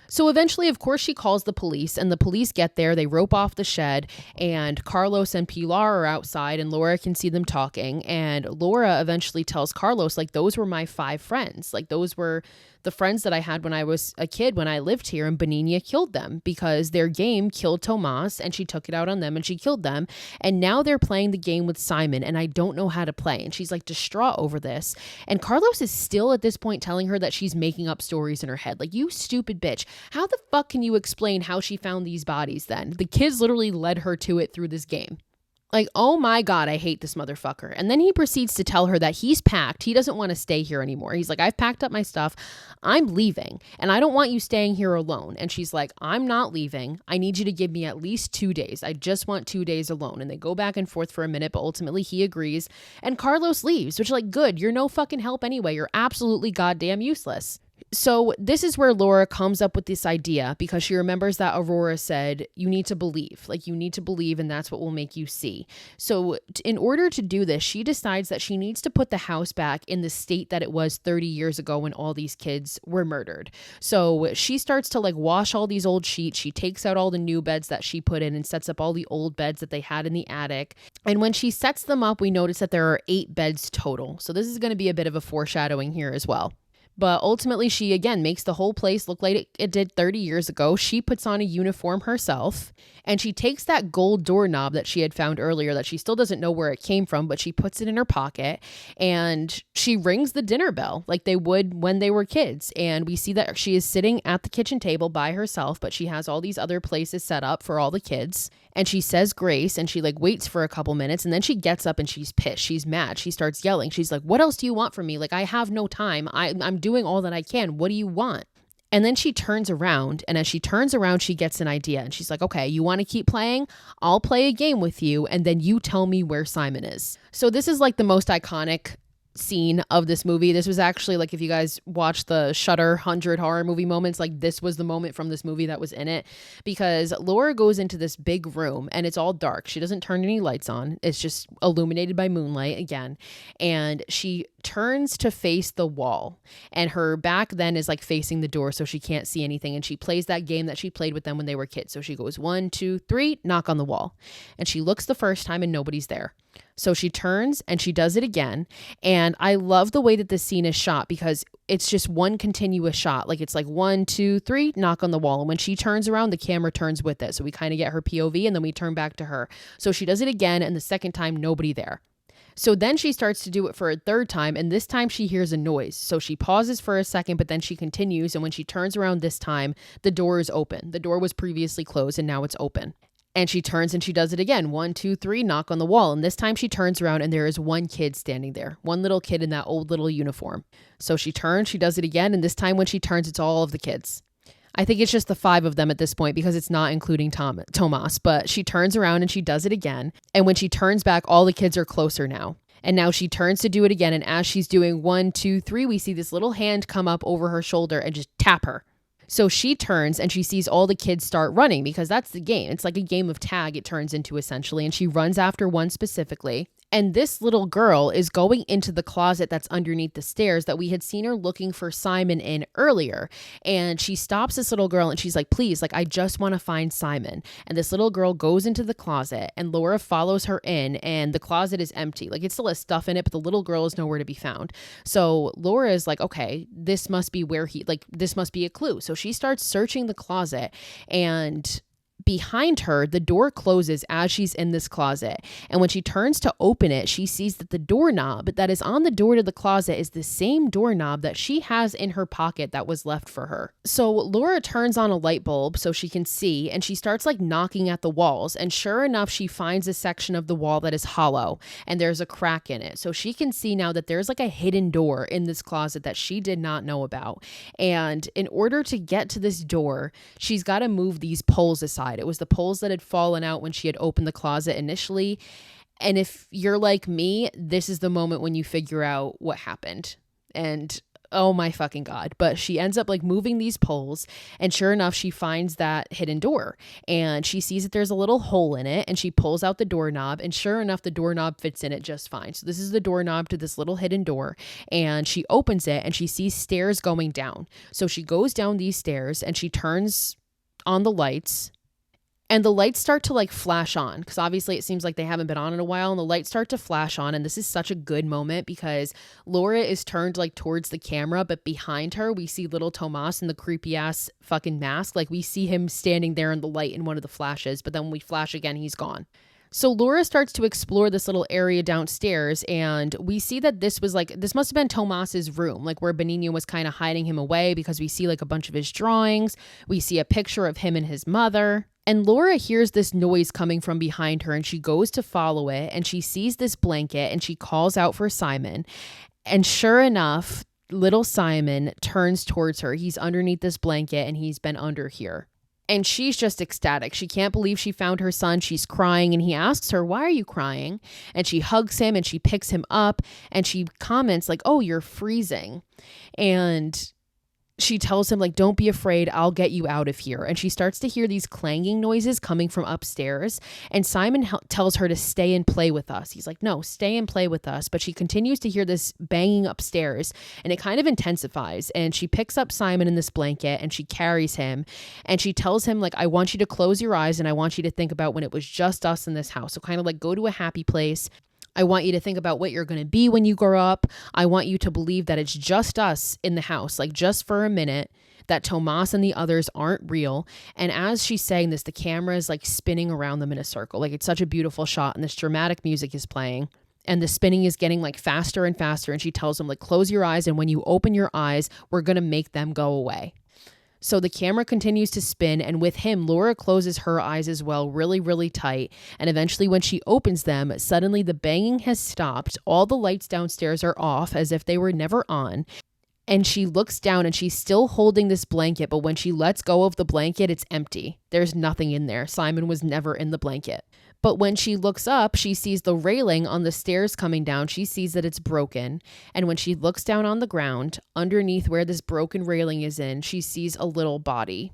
S1: So eventually, of course, she calls the police, and the police get there. They rope off the shed, and Carlos and Pilar are outside, and Laura can see them talking. And Laura eventually tells Carlos, like, those were my 5 friends. Like, those were the friends that I had when I was a kid, when I lived here, and Benigna killed them because their game killed Tomas, and she took it out on them, and she killed them. And now they're playing the game with Simon, and I don't know how to play. And she's like distraught over this. And Carlos is still at this point telling her that she's making up stories in her head. Like, you stupid bitch. How the fuck can you explain how she found these bodies then? The kids literally led her to it through this game. Like, oh my God, I hate this motherfucker. And then he proceeds to tell her that he's packed. He doesn't want to stay here anymore. He's like, I've packed up my stuff. I'm leaving. And I don't want you staying here alone. And she's like, I'm not leaving. I need you to give me at least 2 days. I just want 2 days alone. And they go back and forth for a minute, but ultimately he agrees. And Carlos leaves, which, like, good. You're no fucking help anyway. You're absolutely goddamn useless. So this is where Laura comes up with this idea because she remembers that Aurora said, you need to believe, like you need to believe, and that's what will make you see. So in order to do this, she decides that she needs to put the house back in the state that it was 30 years ago when all these kids were murdered. So she starts to like wash all these old sheets. She takes out all the new beds that she put in and sets up all the old beds that they had in the attic. And when she sets them up, we notice that there are 8 beds total. So this is going to be a bit of a foreshadowing here as well. But ultimately, she again makes the whole place look like it did 30 years ago. She puts on a uniform herself, and she takes that gold doorknob that she had found earlier that she still doesn't know where it came from, but she puts it in her pocket, and she rings the dinner bell like they would when they were kids. And we see that she is sitting at the kitchen table by herself, but she has all these other places set up for all the kids. And she says grace, and she like waits for a couple minutes, and then she gets up and she's pissed. She's mad. She starts yelling. She's like, what else do you want from me? Like, I have no time. I'm doing all that I can. What do you want? And then she turns around, and as she turns around, she gets an idea, and she's like, okay, you want to keep playing? I'll play a game with you, and then you tell me where Simon is. So this is like the most iconic scene of this movie. This was actually like, if you guys watch the Shudder 100 horror movie moments, like this was the moment from this movie that was in it, because Laura goes into this big room and it's all dark. She doesn't turn any lights on. It's just illuminated by moonlight again. And she turns to face the wall, and her back then is like facing the door, so she can't see anything. And she plays that game that she played with them when they were kids. So she goes 1, 2, 3, knock on the wall. And she looks the first time and nobody's there. So she turns and she does it again. And I love the way that this scene is shot, because it's just one continuous shot. Like it's like 1, 2, 3, knock on the wall. And when she turns around, the camera turns with it. So we kind of get her POV, and then we turn back to her. So she does it again, and the second time, nobody there. So then she starts to do it for a third time, and this time she hears a noise. So she pauses for a second, but then she continues. And when she turns around this time, the door is open. The door was previously closed, and now it's open. And she turns and she does it again. 1, 2, 3, knock on the wall. And this time she turns around, and there is one kid standing there. One little kid in that old little uniform. So she turns, she does it again. And this time when she turns, it's all of the kids. I think it's just the 5 of them at this point, because it's not including Tomas. But she turns around and she does it again. And when she turns back, all the kids are closer now. And now she turns to do it again. And as she's doing 1, 2, 3, we see this little hand come up over her shoulder and just tap her. So she turns and she sees all the kids start running, because that's the game. It's like a game of tag, it turns into essentially. And she runs after one specifically. And this little girl is going into the closet that's underneath the stairs that we had seen her looking for Simon in earlier. And she stops this little girl and she's like, please, like, I just want to find Simon. And this little girl goes into the closet, and Laura follows her in, and the closet is empty. Like, it still has stuff in it, but the little girl is nowhere to be found. So Laura is like, okay, this must be where this must be a clue. So she starts searching the closet, and behind her, the door closes as she's in this closet. And when she turns to open it, she sees that the doorknob that is on the door to the closet is the same doorknob that she has in her pocket that was left for her. So Laura turns on a light bulb so she can see, and she starts like knocking at the walls. And sure enough, she finds a section of the wall that is hollow, and there's a crack in it. So she can see now that there's like a hidden door in this closet that she did not know about. And in order to get to this door, she's got to move these poles aside. It was the poles that had fallen out when she had opened the closet initially. And if you're like me, this is the moment when you figure out what happened. And oh my fucking God. But she ends up like moving these poles, and sure enough, she finds that hidden door, and she sees that there's a little hole in it, and she pulls out the doorknob, and sure enough, the doorknob fits in it just fine. So this is the doorknob to this little hidden door, and she opens it, and she sees stairs going down. So she goes down these stairs, and she turns on the lights. And the lights start to like flash on, because obviously it seems like they haven't been on in a while, and the lights start to flash on. And this is such a good moment, because Laura is turned like towards the camera, but behind her we see little Tomas in the creepy ass fucking mask. Like, we see him standing there in the light in one of the flashes, but then when we flash again, he's gone. So Laura starts to explore this little area downstairs, and we see that this must have been Tomas's room, like where Benigno was kind of hiding him away, because we see like a bunch of his drawings. We see a picture of him and his mother. And Laura hears this noise coming from behind her, and she goes to follow it, and she sees this blanket, and she calls out for Simon. And sure enough, little Simon turns towards her. He's underneath this blanket, and he's been under here. And she's just ecstatic. She can't believe she found her son. She's crying, and he asks her, why are you crying? And she hugs him, and she picks him up, and she comments like, oh, you're freezing. And she tells him, like, don't be afraid, I'll get you out of here. And she starts to hear these clanging noises coming from upstairs. And Simon tells her to stay and play with us. He's like, no, stay and play with us. But she continues to hear this banging upstairs, and it kind of intensifies. And she picks up Simon in this blanket, and she carries him. And she tells him, like, I want you to close your eyes, and I want you to think about when it was just us in this house. So kind of like go to a happy place. I want you to think about what you're going to be when you grow up. I want you to believe that it's just us in the house, like just for a minute, that Tomas and the others aren't real. And as she's saying this, the camera is like spinning around them in a circle. Like it's such a beautiful shot, and this dramatic music is playing. And the spinning is getting like faster and faster. And she tells them, like, close your eyes. And when you open your eyes, we're going to make them go away. So the camera continues to spin. And with him, Laura closes her eyes as well, really, really tight. And eventually when she opens them, suddenly the banging has stopped. All the lights downstairs are off as if they were never on. And she looks down and she's still holding this blanket. But when she lets go of the blanket, it's empty. There's nothing in there. Simon was never in the blanket. But when she looks up, she sees the railing on the stairs coming down. She sees that it's broken. And when she looks down on the ground, underneath where this broken railing is in, she sees a little body.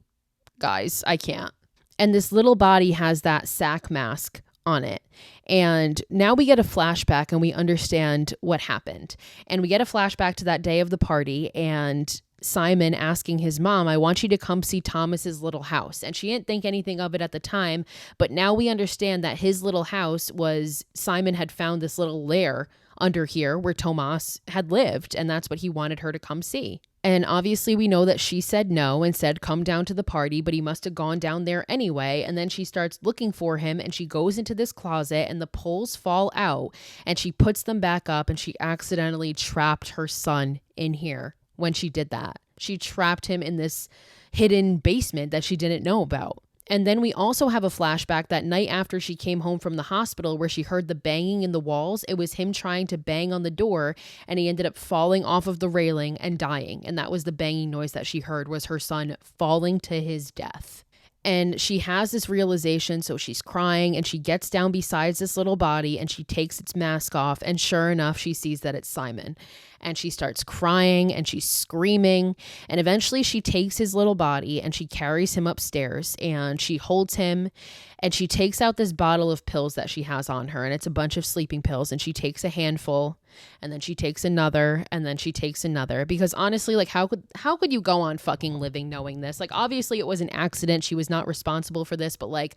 S1: Guys, I can't. And this little body has that sack mask on it. And now we get a flashback and we understand what happened. And we get a flashback to that day of the party and Simon asking his mom, I want you to come see Thomas's little house. And she didn't think anything of it at the time, but now we understand that his little house was, Simon had found this little lair under here where Tomas had lived, and that's what he wanted her to come see. And obviously we know that she said no and said come down to the party, but he must have gone down there anyway. And then she starts looking for him and she goes into this closet and the poles fall out and she puts them back up and she accidentally trapped her son in here. When she did that, she trapped him in this hidden basement that she didn't know about. And then we also have a flashback that night after she came home from the hospital where she heard the banging in the walls. It was him trying to bang on the door and he ended up falling off of the railing and dying. And that was the banging noise that she heard, was her son falling to his death. And she has this realization, so she's crying and she gets down beside this little body and she takes its mask off, and sure enough, she sees that it's Simon. And she starts crying and she's screaming, and eventually she takes his little body and she carries him upstairs and she holds him and she takes out this bottle of pills that she has on her, and it's a bunch of sleeping pills, and she takes a handful and then she takes another and then she takes another, because honestly, like how could you go on fucking living knowing this? Like obviously it was an accident, she was not responsible for this, but like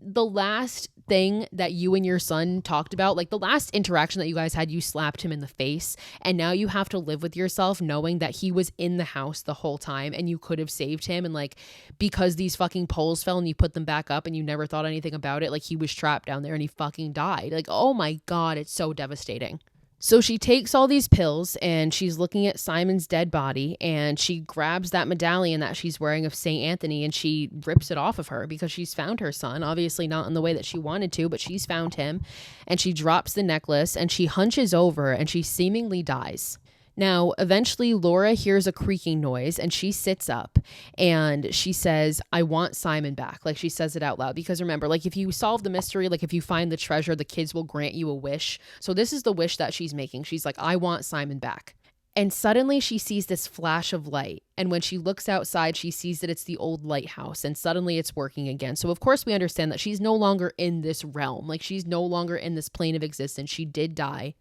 S1: the last thing that you and your son talked about, like the last interaction that you guys had, you slapped him in the face, and now you have to live with yourself knowing that he was in the house the whole time and you could have saved him, and like because these fucking poles fell and you put them back up and you never thought anything about it, like he was trapped down there and he fucking died. Like, oh my God, it's so devastating. So she takes all these pills and she's looking at Simon's dead body, and she grabs that medallion that she's wearing of St. Anthony and she rips it off of her because she's found her son, obviously not in the way that she wanted to, but she's found him, and she drops the necklace and she hunches over and she seemingly dies. Now, eventually Laura hears a creaking noise and she sits up and she says, I want Simon back. Like she says it out loud, because remember, like if you solve the mystery, like if you find the treasure, the kids will grant you a wish. So this is the wish that she's making. She's like, I want Simon back. And suddenly she sees this flash of light. And when she looks outside, she sees that it's the old lighthouse, and suddenly it's working again. So of course we understand that she's no longer in this realm. Like she's no longer in this plane of existence. She did die.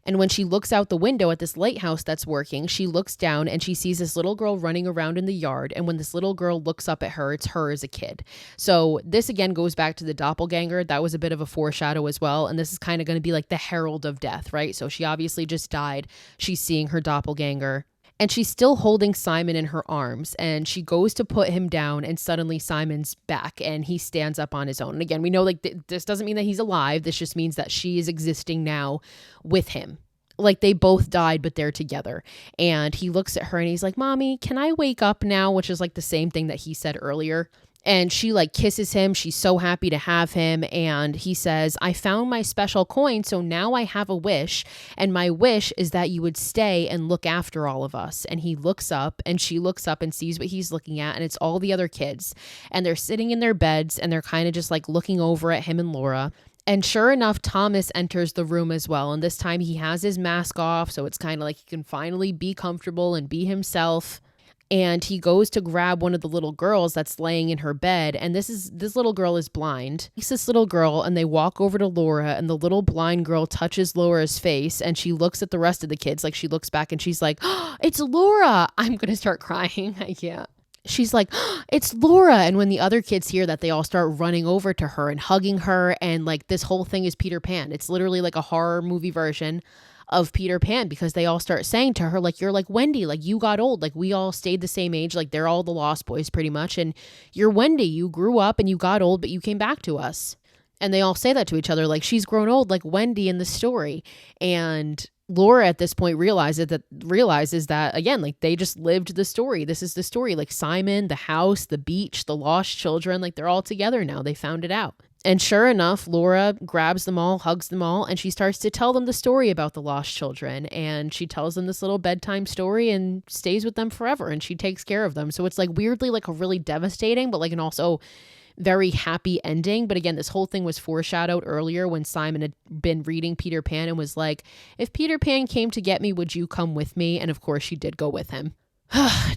S1: And when she looks out the window at this lighthouse that's working, she looks down and she sees this little girl running around in the yard. And when this little girl looks up at her, it's her as a kid. So this again goes back to the doppelganger. That was a bit of a foreshadow as well. And this is kind of going to be like the herald of death, right? So she obviously just died. She's seeing her doppelganger. And she's still holding Simon in her arms, and she goes to put him down, and suddenly Simon's back and he stands up on his own. And again, we know like this doesn't mean that he's alive. This just means that she is existing now with him. Like they both died, but they're together. And he looks at her and he's like, Mommy, can I wake up now? Which is like the same thing that he said earlier. And she like kisses him. She's so happy to have him. And he says, I found my special coin. So now I have a wish. And my wish is that you would stay and look after all of us. And he looks up and she looks up and sees what he's looking at. And it's all the other kids. And they're sitting in their beds and they're kind of just like looking over at him and Laura. And sure enough, Thomas enters the room as well. And this time he has his mask off. So it's kind of like he can finally be comfortable and be himself. And he goes to grab one of the little girls that's laying in her bed. And this little girl is blind. He takes this little girl and they walk over to Laura, and the little blind girl touches Laura's face and she looks at the rest of the kids. Like she looks back and she's like, oh, it's Laura. I'm going to start crying. I can't. she's like, it's Laura. And when the other kids hear that, they all start running over to her and hugging her. And like this whole thing is Peter Pan. It's literally like a horror movie version of Peter Pan, because they all start saying to her, like, you're like Wendy, like you got old, like we all stayed the same age, like they're all the Lost Boys pretty much. And you're Wendy, you grew up and you got old, but you came back to us. And they all say that to each other, like she's grown old like Wendy in the story. And Laura at this point realizes that again, like they just lived the story. This is the story, like Simon, the house, the beach, the lost children, like they're all together now. They found it out. And sure enough, Laura grabs them all, hugs them all, and she starts to tell them the story about the lost children. And she tells them this little bedtime story and stays with them forever. And she takes care of them. So it's like weirdly like a really devastating, but like an also very happy ending. But again, this whole thing was foreshadowed earlier when Simon had been reading Peter Pan and was like, if Peter Pan came to get me, would you come with me? And of course she did go with him.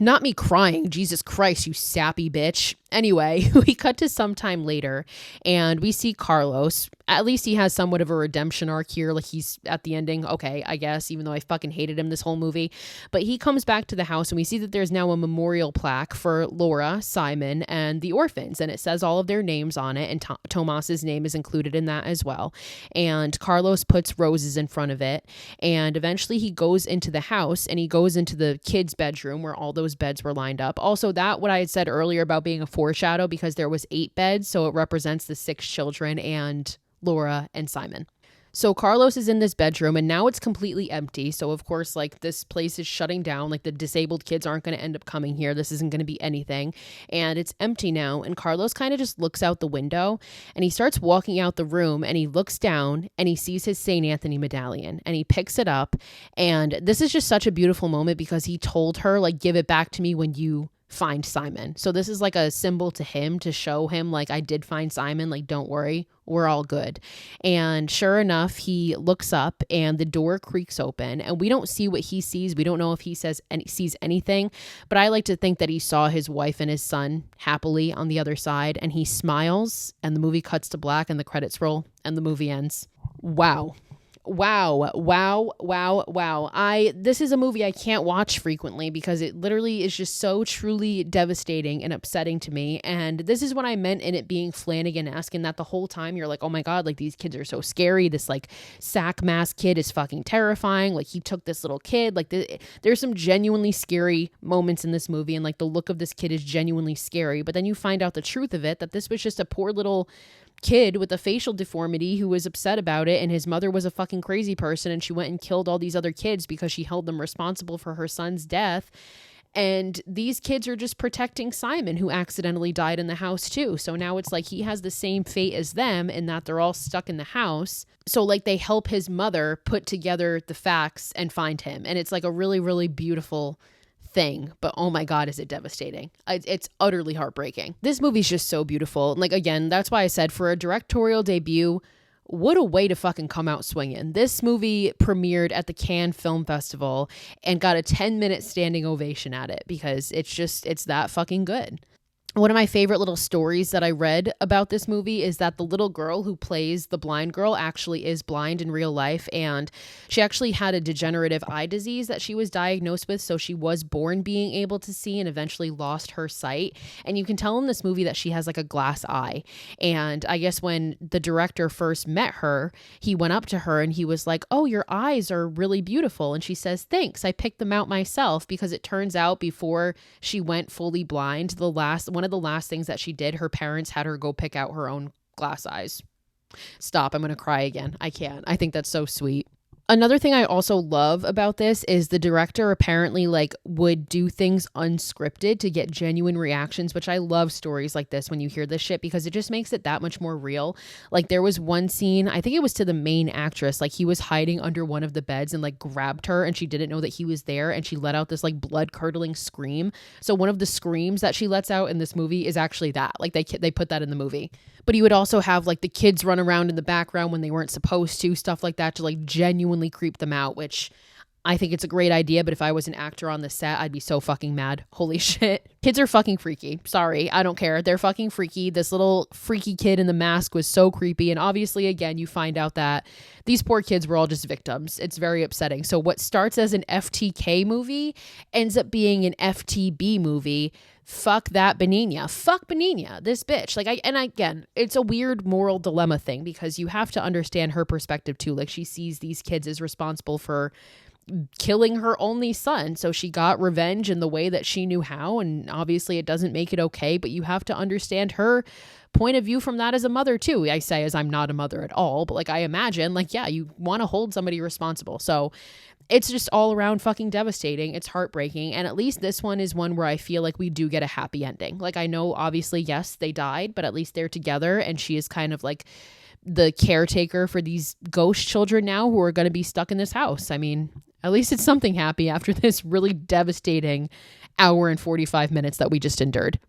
S1: Not me crying. Jesus Christ, you sappy bitch. Anyway, we cut to some time later and we see Carlos. At least he has somewhat of a redemption arc here. Like he's at the ending. Okay, I guess, even though I fucking hated him this whole movie. But he comes back to the house and we see that there's now a memorial plaque for Laura, Simon, and the orphans. And it says all of their names on it. And Tomas's name is included in that as well. And Carlos puts roses in front of it. And eventually he goes into the house and he goes into the kids' bedroom where all those beds were lined up. Also, that what I had said earlier about being a foreshadow, because there was 8 beds, so it represents the 6 children and Laura and Simon. So Carlos is in this bedroom and now it's completely empty. So of course, like this place is shutting down. Like the disabled kids aren't going to end up coming here. This isn't going to be anything. And it's empty now. And Carlos kind of just looks out the window and he starts walking out the room and he looks down and he sees his St. Anthony medallion and he picks it up. And this is just such a beautiful moment because he told her, like, give it back to me when you find Simon. So this is like a symbol to him to show him, like, I did find Simon, like, don't worry, we're all good. And sure enough, he looks up and the door creaks open and we don't see what he sees. We don't know if he sees anything, but I like to think that he saw his wife and his son happily on the other side, and he smiles and the movie cuts to black and the credits roll and the movie ends. Wow. This is a movie I can't watch frequently because it literally is just so truly devastating and upsetting to me. And this is what I meant in it being Flanagan-esque, and that the whole time you're like, oh my God, like these kids are so scary. This like sack mask kid is fucking terrifying. Like he took this little kid. Like there's some genuinely scary moments in this movie, and like the look of this kid is genuinely scary. But then you find out the truth of it, that this was just a poor little kid with a facial deformity who was upset about it, and his mother was a fucking crazy person and she went and killed all these other kids because she held them responsible for her son's death. And these kids are just protecting Simon, who accidentally died in the house too. So now it's like he has the same fate as them in that they're all stuck in the house. So like they help his mother put together the facts and find him. And it's like a really, really beautiful thing, but oh my God, is it devastating. It's utterly heartbreaking. This movie's just so beautiful. Like, again, that's why I said for a directorial debut, what a way to fucking come out swinging. This movie premiered at the Cannes Film Festival and got a 10-minute standing ovation at it because it's that fucking good. One of my favorite little stories that I read about this movie is that the little girl who plays the blind girl actually is blind in real life, and she actually had a degenerative eye disease that she was diagnosed with, so she was born being able to see and eventually lost her sight. And you can tell in this movie that she has like a glass eye. And I guess when the director first met her, he went up to her and he was like, oh, your eyes are really beautiful. And she says, thanks, I picked them out myself, because it turns out before she went fully blind, one of the last things that she did, her parents had her go pick out her own glass eyes. Stop, I'm going to cry again. I can't. I think that's so sweet. Another thing I also love about this is the director apparently like would do things unscripted to get genuine reactions, which I love stories like this when you hear this shit because it just makes it that much more real. Like there was one scene, I think it was to the main actress, like he was hiding under one of the beds and like grabbed her and she didn't know that he was there and she let out this like blood curdling scream. So one of the screams that she lets out in this movie is actually that. Like they put that in the movie. But he would also have like the kids run around in the background when they weren't supposed to, stuff like that, to like genuinely creep them out, which I think it's a great idea, but if I was an actor on the set, I'd be so fucking mad. Holy shit. Kids are fucking freaky. Sorry, I don't care. They're fucking freaky. This little freaky kid in the mask was so creepy. And obviously, again, you find out that these poor kids were all just victims. It's very upsetting. So what starts as an FTK movie ends up being an FTB movie. Fuck that Benigna. Fuck Benigna, this bitch. Again, it's a weird moral dilemma thing because you have to understand her perspective too. Like, she sees these kids as responsible for killing her only son. So she got revenge in the way that she knew how. And obviously it doesn't make it okay, but you have to understand her point of view from that as a mother too. I say, as I'm not a mother at all, but like, I imagine like, yeah, you want to hold somebody responsible. So it's just all around fucking devastating. It's heartbreaking. And at least this one is one where I feel like we do get a happy ending. Like, I know obviously, yes, they died, but at least they're together. And she is kind of like the caretaker for these ghost children now who are going to be stuck in this house. I mean, at least it's something happy after this really devastating hour and 45 minutes that we just endured.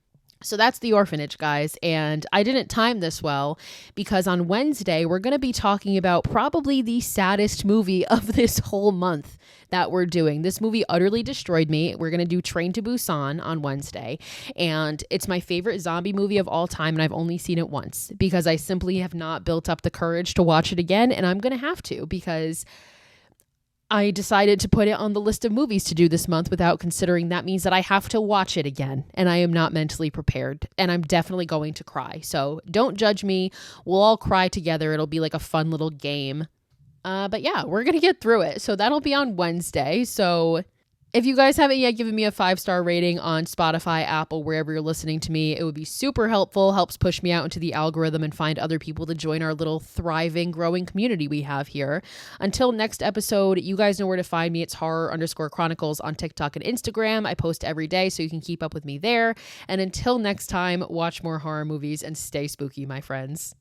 S1: So that's The Orphanage, guys. And I didn't time this well because on Wednesday, we're going to be talking about probably the saddest movie of this whole month that we're doing. This movie utterly destroyed me. We're going to do Train to Busan on Wednesday. And it's my favorite zombie movie of all time. And I've only seen it once because I simply have not built up the courage to watch it again. And I'm going to have to because I decided to put it on the list of movies to do this month without considering that means that I have to watch it again. And I am not mentally prepared. And I'm definitely going to cry. So don't judge me. We'll all cry together. It'll be like a fun little game. But yeah, we're going to get through it. So that'll be on Wednesday. So if you guys haven't yet given me a 5-star rating on Spotify, Apple, wherever you're listening to me, it would be super helpful. Helps push me out into the algorithm and find other people to join our little thriving, growing community we have here. Until next episode, you guys know where to find me. It's horror_chronicles on TikTok and Instagram. I post every day, so you can keep up with me there. And until next time, watch more horror movies and stay spooky, my friends.